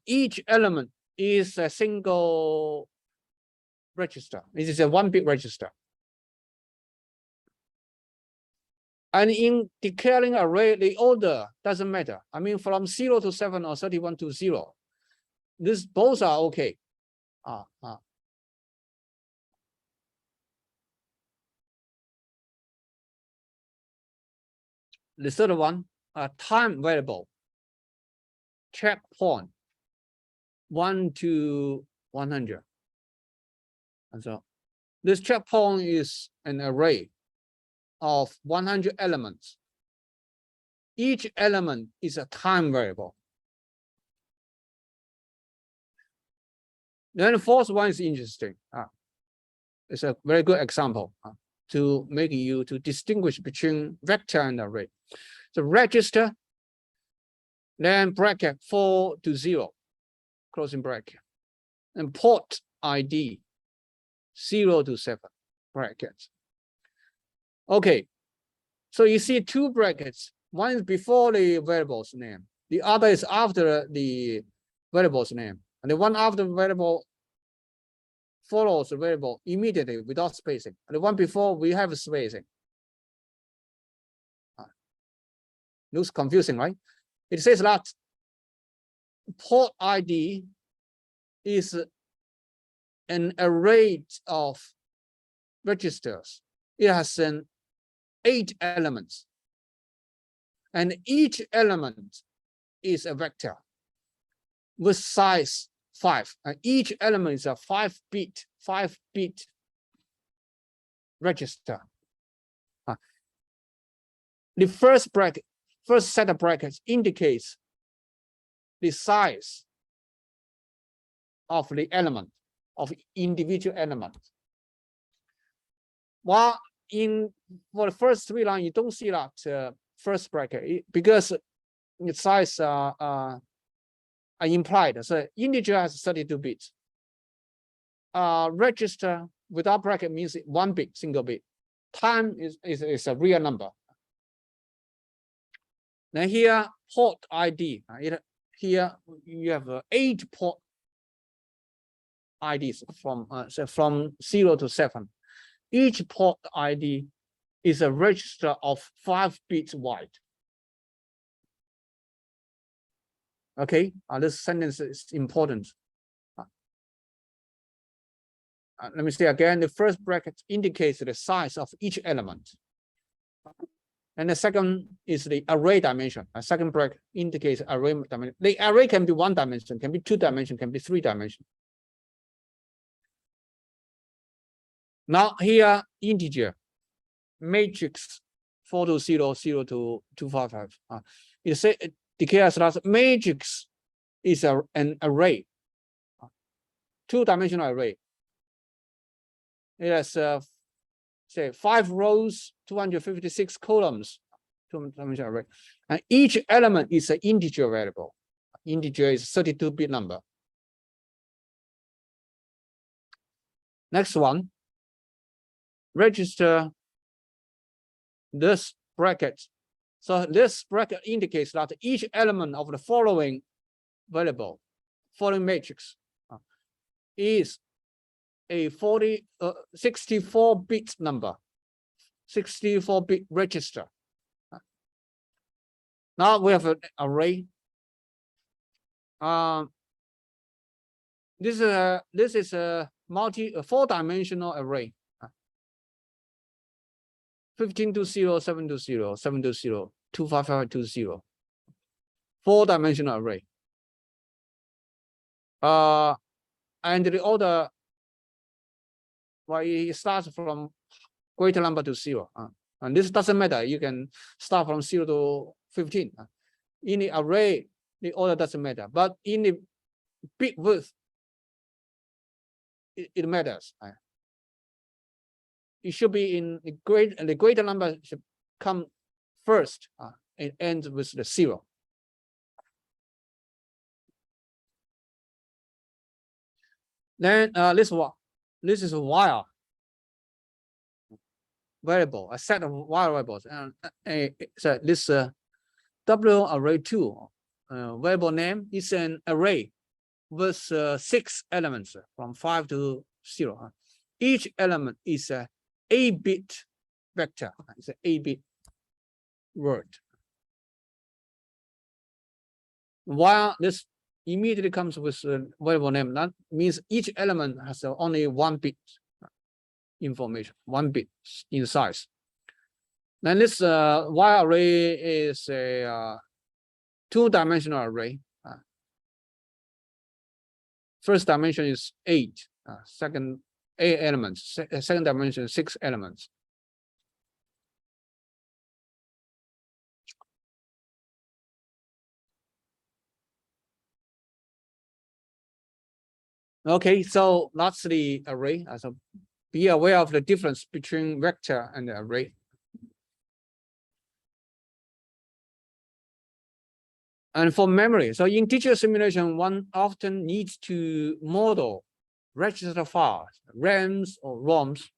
Each element is a single register. It is a 1-bit register. And in declaring array, the order doesn't matter. I mean, from 0 to 7 or 31 to 0, this both are okay. The third one, time variable, checkpoint 1 to 100. And so this checkpoint is an array of 100 elements. Each element is a time variable. Then the fourth one is interesting. It's a very good example to make you to distinguish between vector and array. So register, then bracket 4 to 0, closing bracket, and port ID 0 to 7 brackets. Okay, so you see 2 brackets. One is before the variable's name. The other is after the variable's name. And the one after the variable follows the variable immediately without spacing. And the one before, we have spacing. Looks confusing, right? It says that port ID is an array of registers. It has 8 elements. And each element is a vector with size 5. And each element is a 5-bit register. The first set of brackets indicates the size of the element, of individual element. While for the first 3 lines, you don't see that first bracket because its size are implied. So integer has 32 bits. Register without bracket means 1 bit, single bit. Time is a real number. Then here, port ID. Here you have 8 port IDs from 0 to 7. Each port ID is a register of 5 bits wide. Okay, this sentence is important. Let me say again, the first bracket indicates the size of each element. And the second is the array dimension. A second bracket indicates array dimension. The array can be 1 dimension, can be 2 dimension, can be 3 dimension. Now here, integer, matrix 4 to 0, 0 to 255. It declares that matrix is an array, 2-dimensional array. It has say 5 rows, 256 columns, 2-dimensional array, and each element is an integer variable. Integer is 32-bit number. Next one, register this bracket. So this bracket indicates that each element of the following variable, following matrix, is a 64-bit number, 64-bit register. Now we have an array. This is a 4-dimensional array. 15 to 0, 7 to 0, 7 to 0, 255 to 0. 4-dimensional array. And the order, well, it starts from greater number to 0. And this doesn't matter. You can start from 0 to 15. In the array, the order doesn't matter. But in the bit width, it matters. It should be in the greater number should come first. It ends with the 0. Then this is a while variable, a set of while variables, and so this W array 2 variable name is an array with 6 elements from 5 to 0. Each element is a 8-bit vector. It's an 8-bit word. While this immediately comes with a variable name, that means each element has only 1 bit information, 1 bit in size. Then this while array is a 2-dimensional array. First dimension is 8, second 8 elements, second dimension 6 elements. Okay, so that's the array. So be aware of the difference between vector and the array. And for memory, so in teacher simulation, one often needs to model register files, RAMs or ROMs.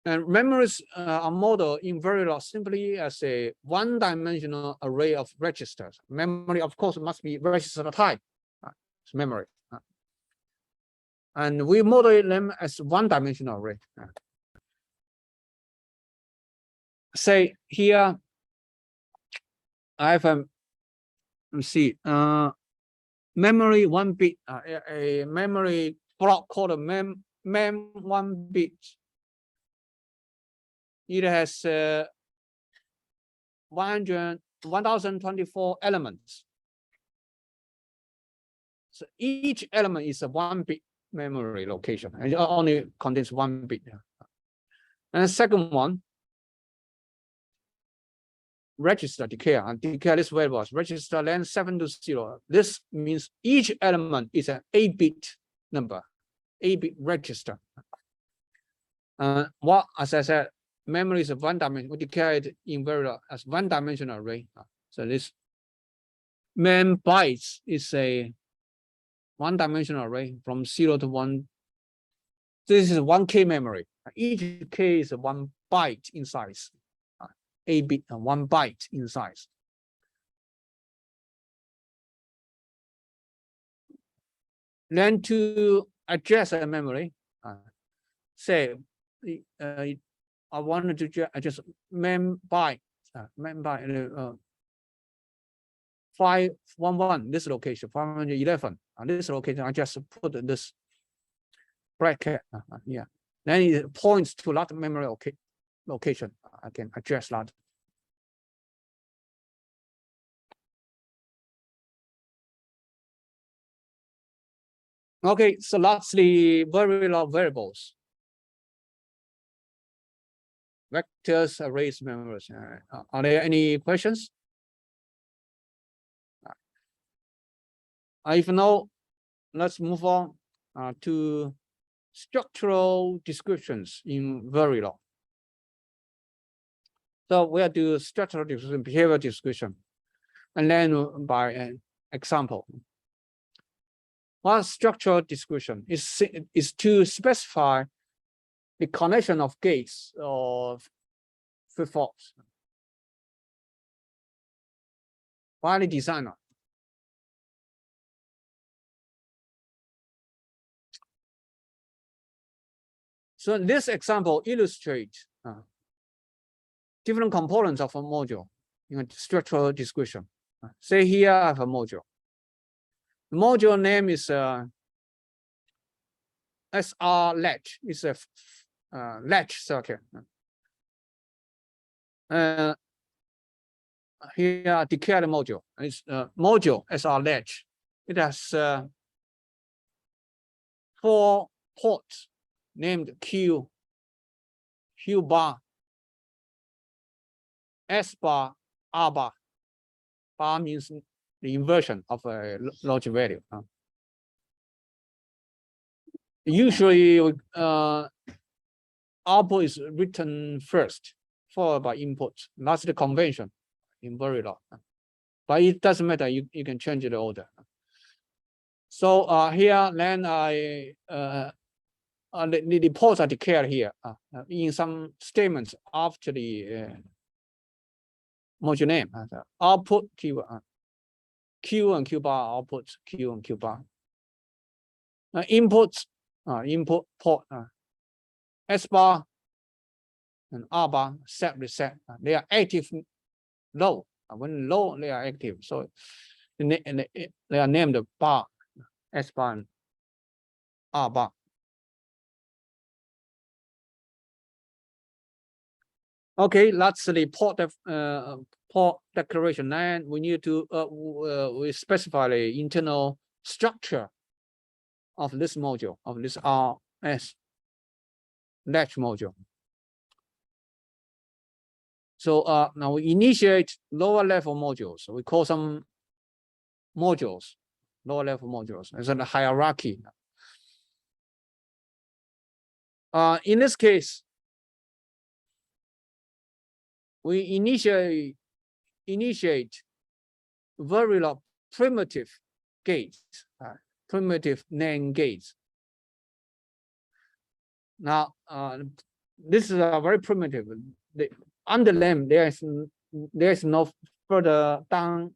And memories are modeled in Verilog simply as a 1-dimensional array of registers. Memory, of course, must be register type. It's memory. And we model them as 1-dimensional array. Say here, I have a, let's see, memory 1 bit, a memory block called a mem 1 bit. It has 1024 elements. So each element is a 1 bit memory location, and it only contains 1 bit. And the second one, register decay, and decay this variables, register length 7 to 0. This means each element is an 8-bit number, 8-bit register. What, as I said, memory is a 1-dimensional. We declare it in Verilog as 1-dimensional array. So this mem bytes is a 1-dimensional array from 0 to 1. This is 1K memory. Each K is 1 byte in size. 8-bit and 1 byte in size. Then to address a memory, say I wanted to just mem byte 511, this location, 511, this location, I just put this bracket, yeah. Then it points to that memory location. I can address that. Okay, so that's the Verilog variables. Vectors, arrays, memories. Are there any questions? If no, let's move on to structural descriptions in Verilog. So we'll do structural description, behavior description, and then by an example. One structural description is to specify the connection of gates or flip-flops by the designer. So this example illustrates different components of a module in a structural description. Say here I have a module. The module name is SR latch. It's a latch circuit. here declared module. It's module SR latch. It has 4 ports named Q bar, S bar, R bar. Bar means the inversion of a logic value. Usually, output is written first, followed by input. That's the convention in Verilog. But it doesn't matter. You can change the order. So here, then the ports are declared here in some statements after the module name. Output Q, Q and Q bar, output Q and Q bar. Inputs, input port, S bar and R bar, set, reset. They are active low. When low, they are active. So they are named bar, S bar and R bar. Okay, that's the port declaration. And we need to we specify the internal structure of this module, of this RS latch module. So now we initiate lower level modules. We call some modules, lower level modules. It's a hierarchy. In this case, we initiate Verilog primitive gates, primitive NAND gates. Now, this is a very primitive. Under them, there is no further down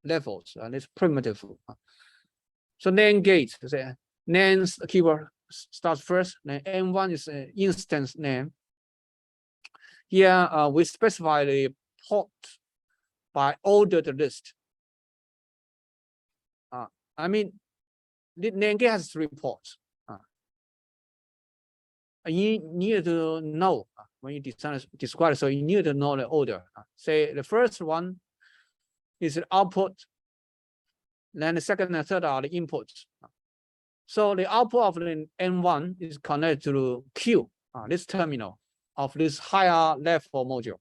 levels. It's primitive. So NAND gates, NAND's keyword starts first. Then N1 is an instance name. Here we specify the port by ordered list. I mean, the NAND gate has 3 ports. You need to know when you describe, so you need to know the order. Say the first one is the output, then the second and third are the inputs. So the output of the N1 is connected to Q, this terminal of this higher level module.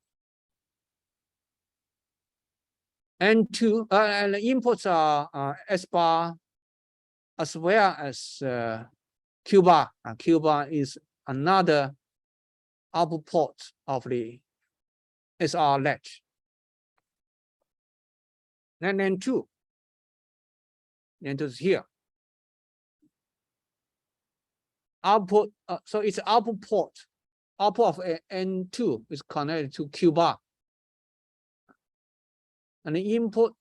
N2 and the inputs are S bar as well as Q bar. Q bar is another output port of the SR latch. Then N2 is here. Output, so it's output port. Output of N2 is connected to Q bar. And the input,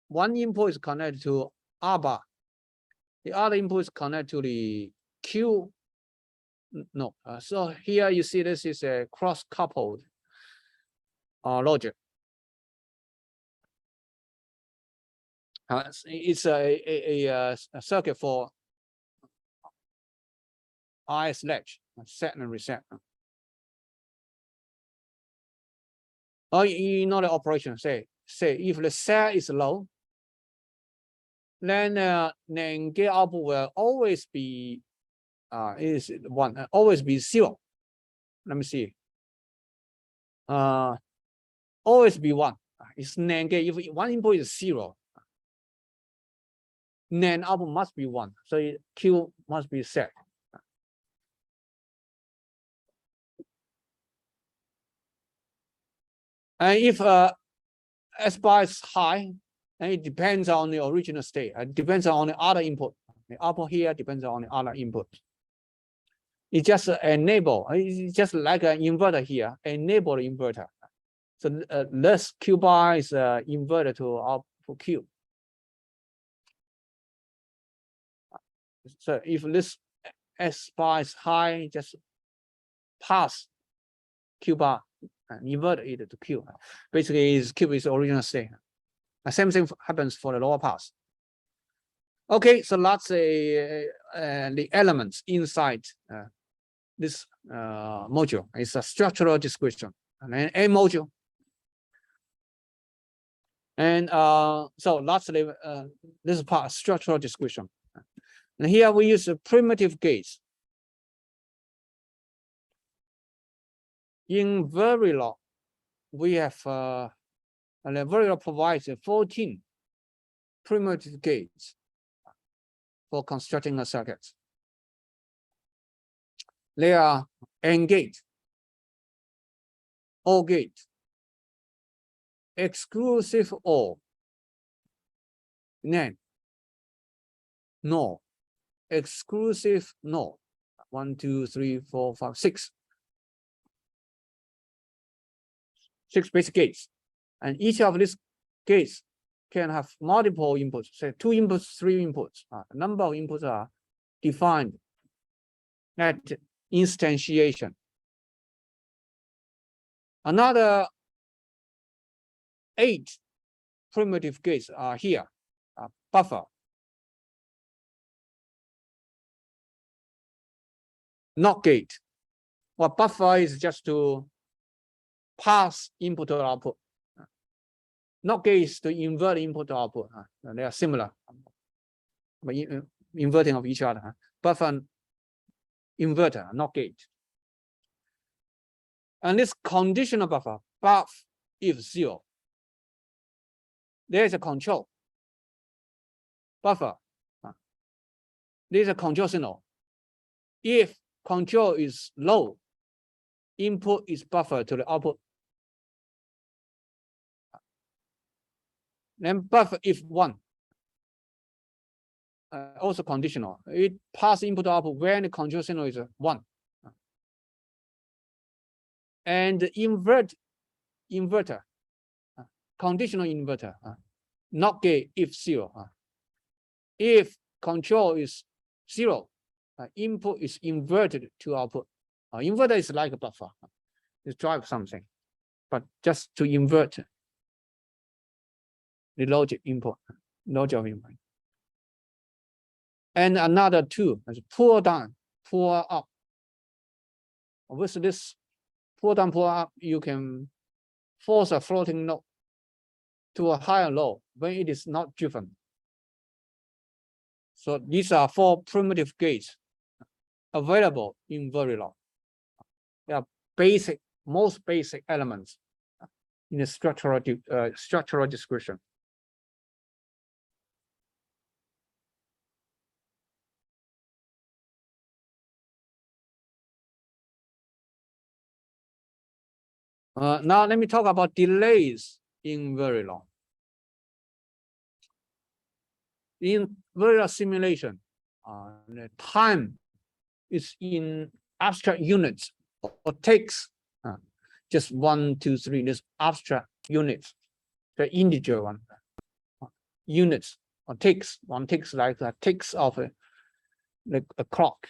one input is connected to R bar. The other input is connected to the Q. No, so here you see this is a cross-coupled logic. It's a circuit for RS latch, set and reset. Or you know the operation. Say if the set is low, then NAND gate output will always be is 1, always be 0. Let me see. Always be 1. It's NAND gate. If one input is 0, NAND output must be 1. So Q must be set. And if S bar is high, then it depends on the original state. It depends on the other input. The output here depends on the other input. It just enable. It's just like an inverter here. Enable the inverter. So this Q bar is inverted to output Q. So if this S bar is high, just pass Q bar and invert it to Q. Basically, is Q is original state. The same thing happens for the lower pass. Okay, so that's the elements inside this module. It's a structural description. and then a module. And so lastly, this is part of structural description. And here we use primitive gates. In Verilog, we have and Verilog provides 14 primitive gates for constructing a circuit. They are AND gate, OR gate, exclusive OR, NAND, NOR, exclusive NOR. 1, 2, 3, 4, 5, 6. 6 basic gates. And each of these gates can have multiple inputs, say 2 inputs, 3 inputs. A number of inputs are defined at instantiation. Another 8 primitive gates are here. Buffer, NOT gate. Well, buffer is just to pass input to output. NOT gate is to invert input to output. They are similar, but inverting of each other. Buffer, inverter, NOT gate. And this conditional buffer, buff if 0. There is a control. Buffer. There is a control signal. If control is low, input is buffered to the output. Then buffer if 1. Also conditional. It passes input to output when the control signal is 1. And inverter, conditional inverter, NOT gate if 0. If control is 0, input is inverted to output. Inverter is like a buffer. It drives something, but just to invert the logic input, logic of input. And another 2 is pull down, pull up. With this pull down, pull up, you can force a floating node to a higher low when it is not driven. So these are 4 primitive gates available in Verilog. They are basic, most basic elements in the structural description. Now let me talk about delays in Verilog. In Verilog simulation, the time is in abstract units or takes just 1, 2, 3. This abstract units, the integer one, units or takes. One takes like a ticks of a clock.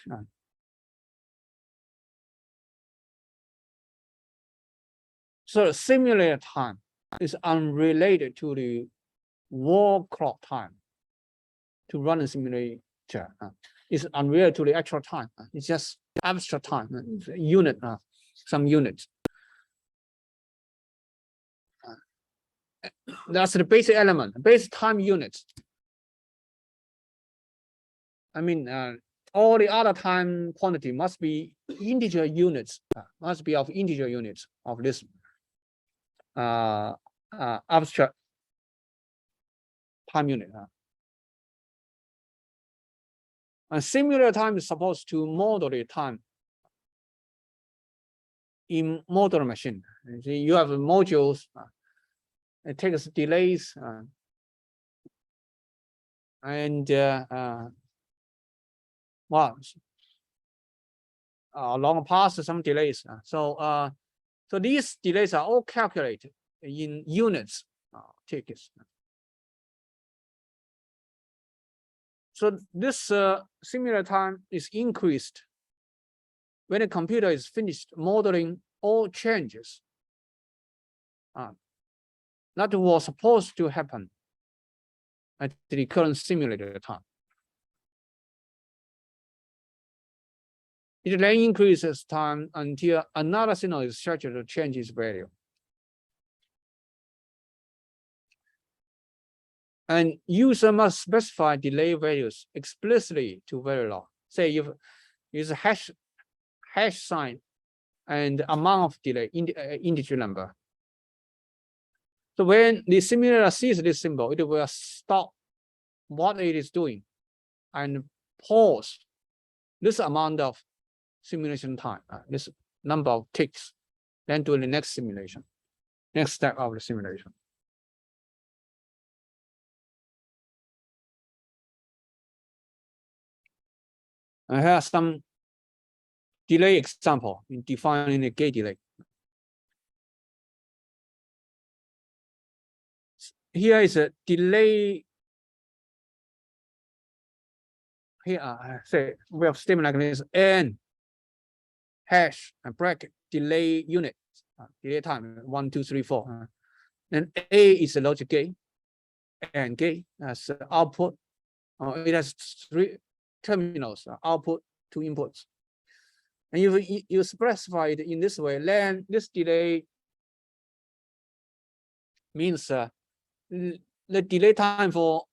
So simulated time is unrelated to the wall clock time to run a simulator. It's unrelated to the actual time. It's just abstract time, unit, some units. That's the basic element, basic time units. I mean, all the other time quantity must be integer units, must be of integer units of this abstract time unit. And simulated time is supposed to model the time in model machine. You have modules, it takes delays, and well, long past some delays. So these delays are all calculated in units, tickets. So this simulated time is increased when the computer is finished modeling all changes that was supposed to happen at the current simulated time. It then increases time until another signal is scheduled to change its value. And user must specify delay values explicitly to Verilog. Say if use a hash sign and amount of delay in integer number. So when the simulator sees this symbol, it will stop what it is doing and pause this amount of simulation time, this number of ticks, then do the next simulation, next step of the simulation. I have some delay example in defining the gate delay. Here is a delay. Here, say we have statement like this: n hash and bracket delay unit, delay time 1, 2, 3, 4. Then A is the logic gate, and gate as output. It has 3 terminals: output, 2 inputs. And if you specify it in this way, then this delay means the delay time for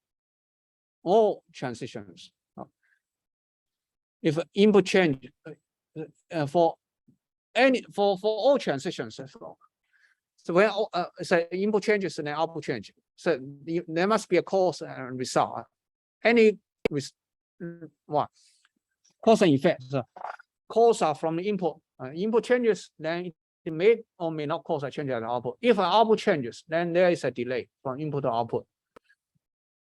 all transitions. If input change for all transitions, so when say input changes and then output change, so there must be a cause and result. Any what cause and effect. So cause are from the input. Input changes, then it may or may not cause a change at the output. If an output changes, then there is a delay from input to output.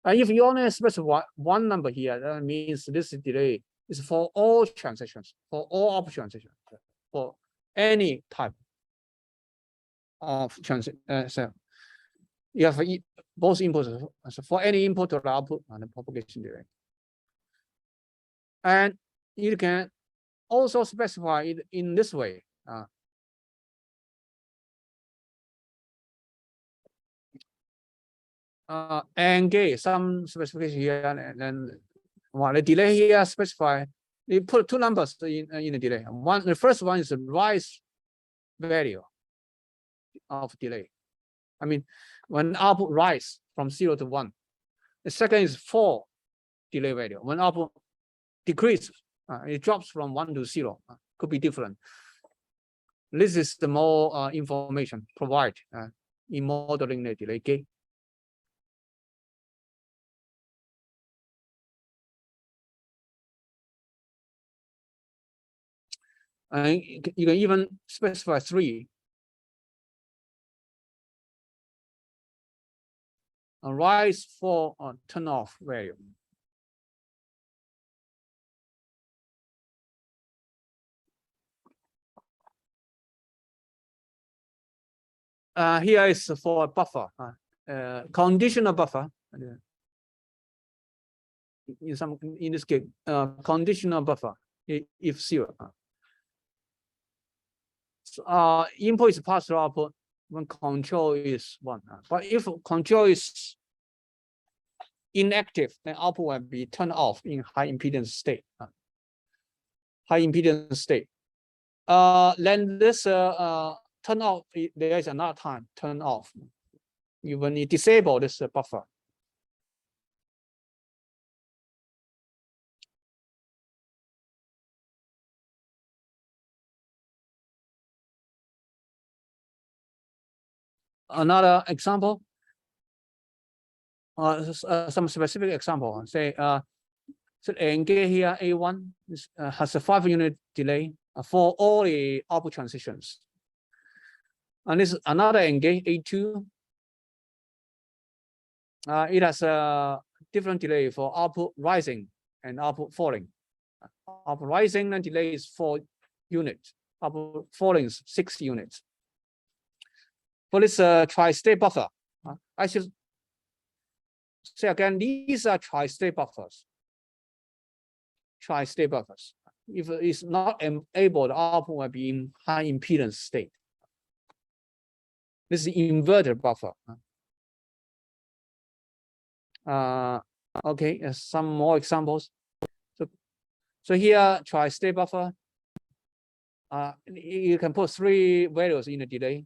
And if you only specify one number here, that means this delay is for all transitions, for all output transitions, for any type of transition. So you have both inputs, so for any input to the output and the propagation delay. And you can also specify it in this way. And gate, some specification here, and then the delay here specify. You put 2 numbers in the delay. The first one is the rise value of delay. I mean, when output rise from 0 to 1. The second is fall delay value. When output decreases, it drops from 1 to 0. Could be different. This is the more information provided in modeling the delay gate. And you can even specify 3. A rise, fall, or turn off value. Here is for a buffer, conditional buffer. In this case, conditional buffer if 0. Input is passed to output when control is 1. But if control is inactive, then output will be turned off in high impedance state. High impedance state. Then this turn off, there is another time turn off. You will need disable this buffer. Another example, some specific example. Say, so AND gate here A1 has a 5-unit delay for all the output transitions. And this is another AND gate A2. It has a different delay for output rising and output falling. Output rising and delay is 4 units. Output falling is 6 units. For this tri-state buffer, I should say again, these are tri-state buffers. Tri-state buffers. If it's not enabled, the output will be in high impedance state. This is the inverter buffer. Okay, some more examples. So here, tri-state buffer. you can put 3 values in the delay: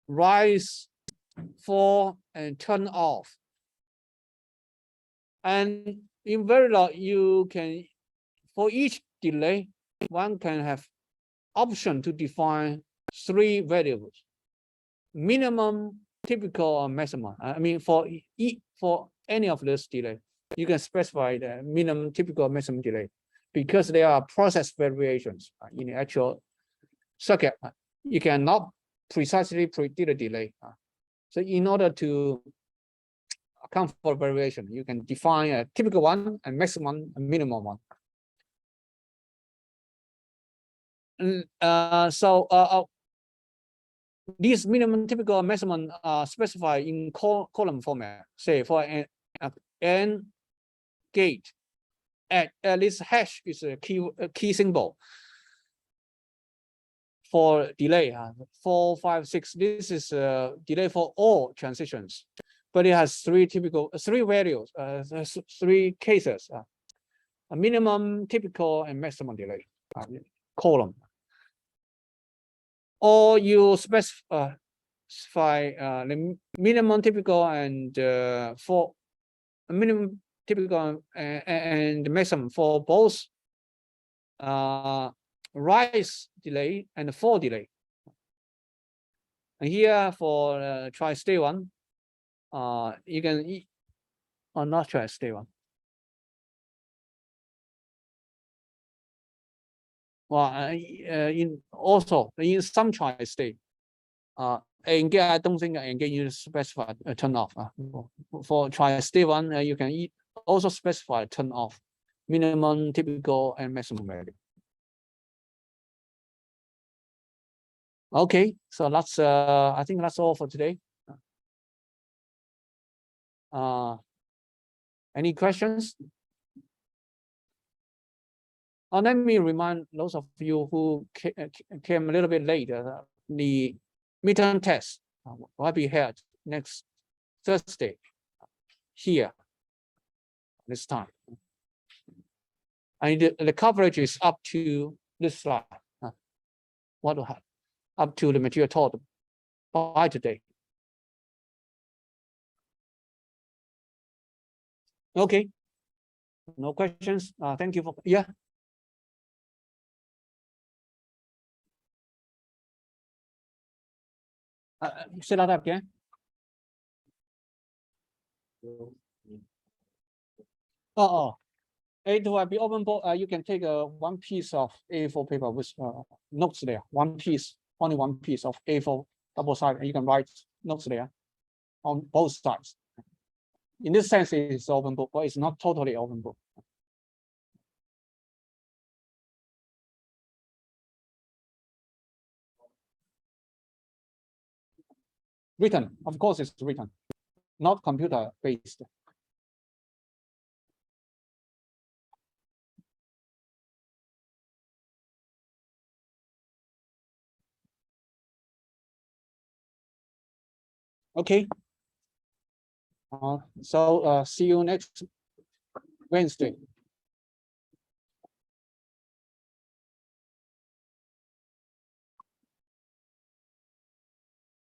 rise, fall, and turn off. And in Verilog, you can, for each delay, one can have option to define 3 variables: minimum, typical, or maximum. I mean, for any of this delay, you can specify the minimum, typical, maximum delay, because there are process variations in the actual circuit. You cannot precisely predict the delay. So in order to account for variation, you can define a typical one, a maximum, a minimum one. These minimum, typical, maximum are specified in column format. Say for an AND gate, at least hash is a key symbol. For delay, 4, 5, 6, this is a delay for all transitions, but it has 3 values, 3 cases: a minimum, typical, and maximum delay column. Or you specify the minimum, typical, and for minimum, typical, and maximum for both rise delay and fall delay. And here for tri-state one, you can, or not tri-state one. Well, also in some tri-state, and I don't think again you specify a turn off. For tri-state one, you can also specify turn off, minimum, typical, and maximum value. Okay, so that's I think that's all for today. Any questions? Let me remind those of you who came a little bit late. The midterm test will be held next Thursday here this time. And the coverage is up to this slide. What will happen? Up to the material taught by today. Okay. No questions. Thank you for, yeah. Say that again. It will be open book. You can take one piece of A4 paper with notes there. One piece, only one piece of A4 double side, and you can write notes there on both sides. In this sense, it's open book, but it's not totally open book. Written, of course, it's written, not computer based. Okay. So see you next Wednesday.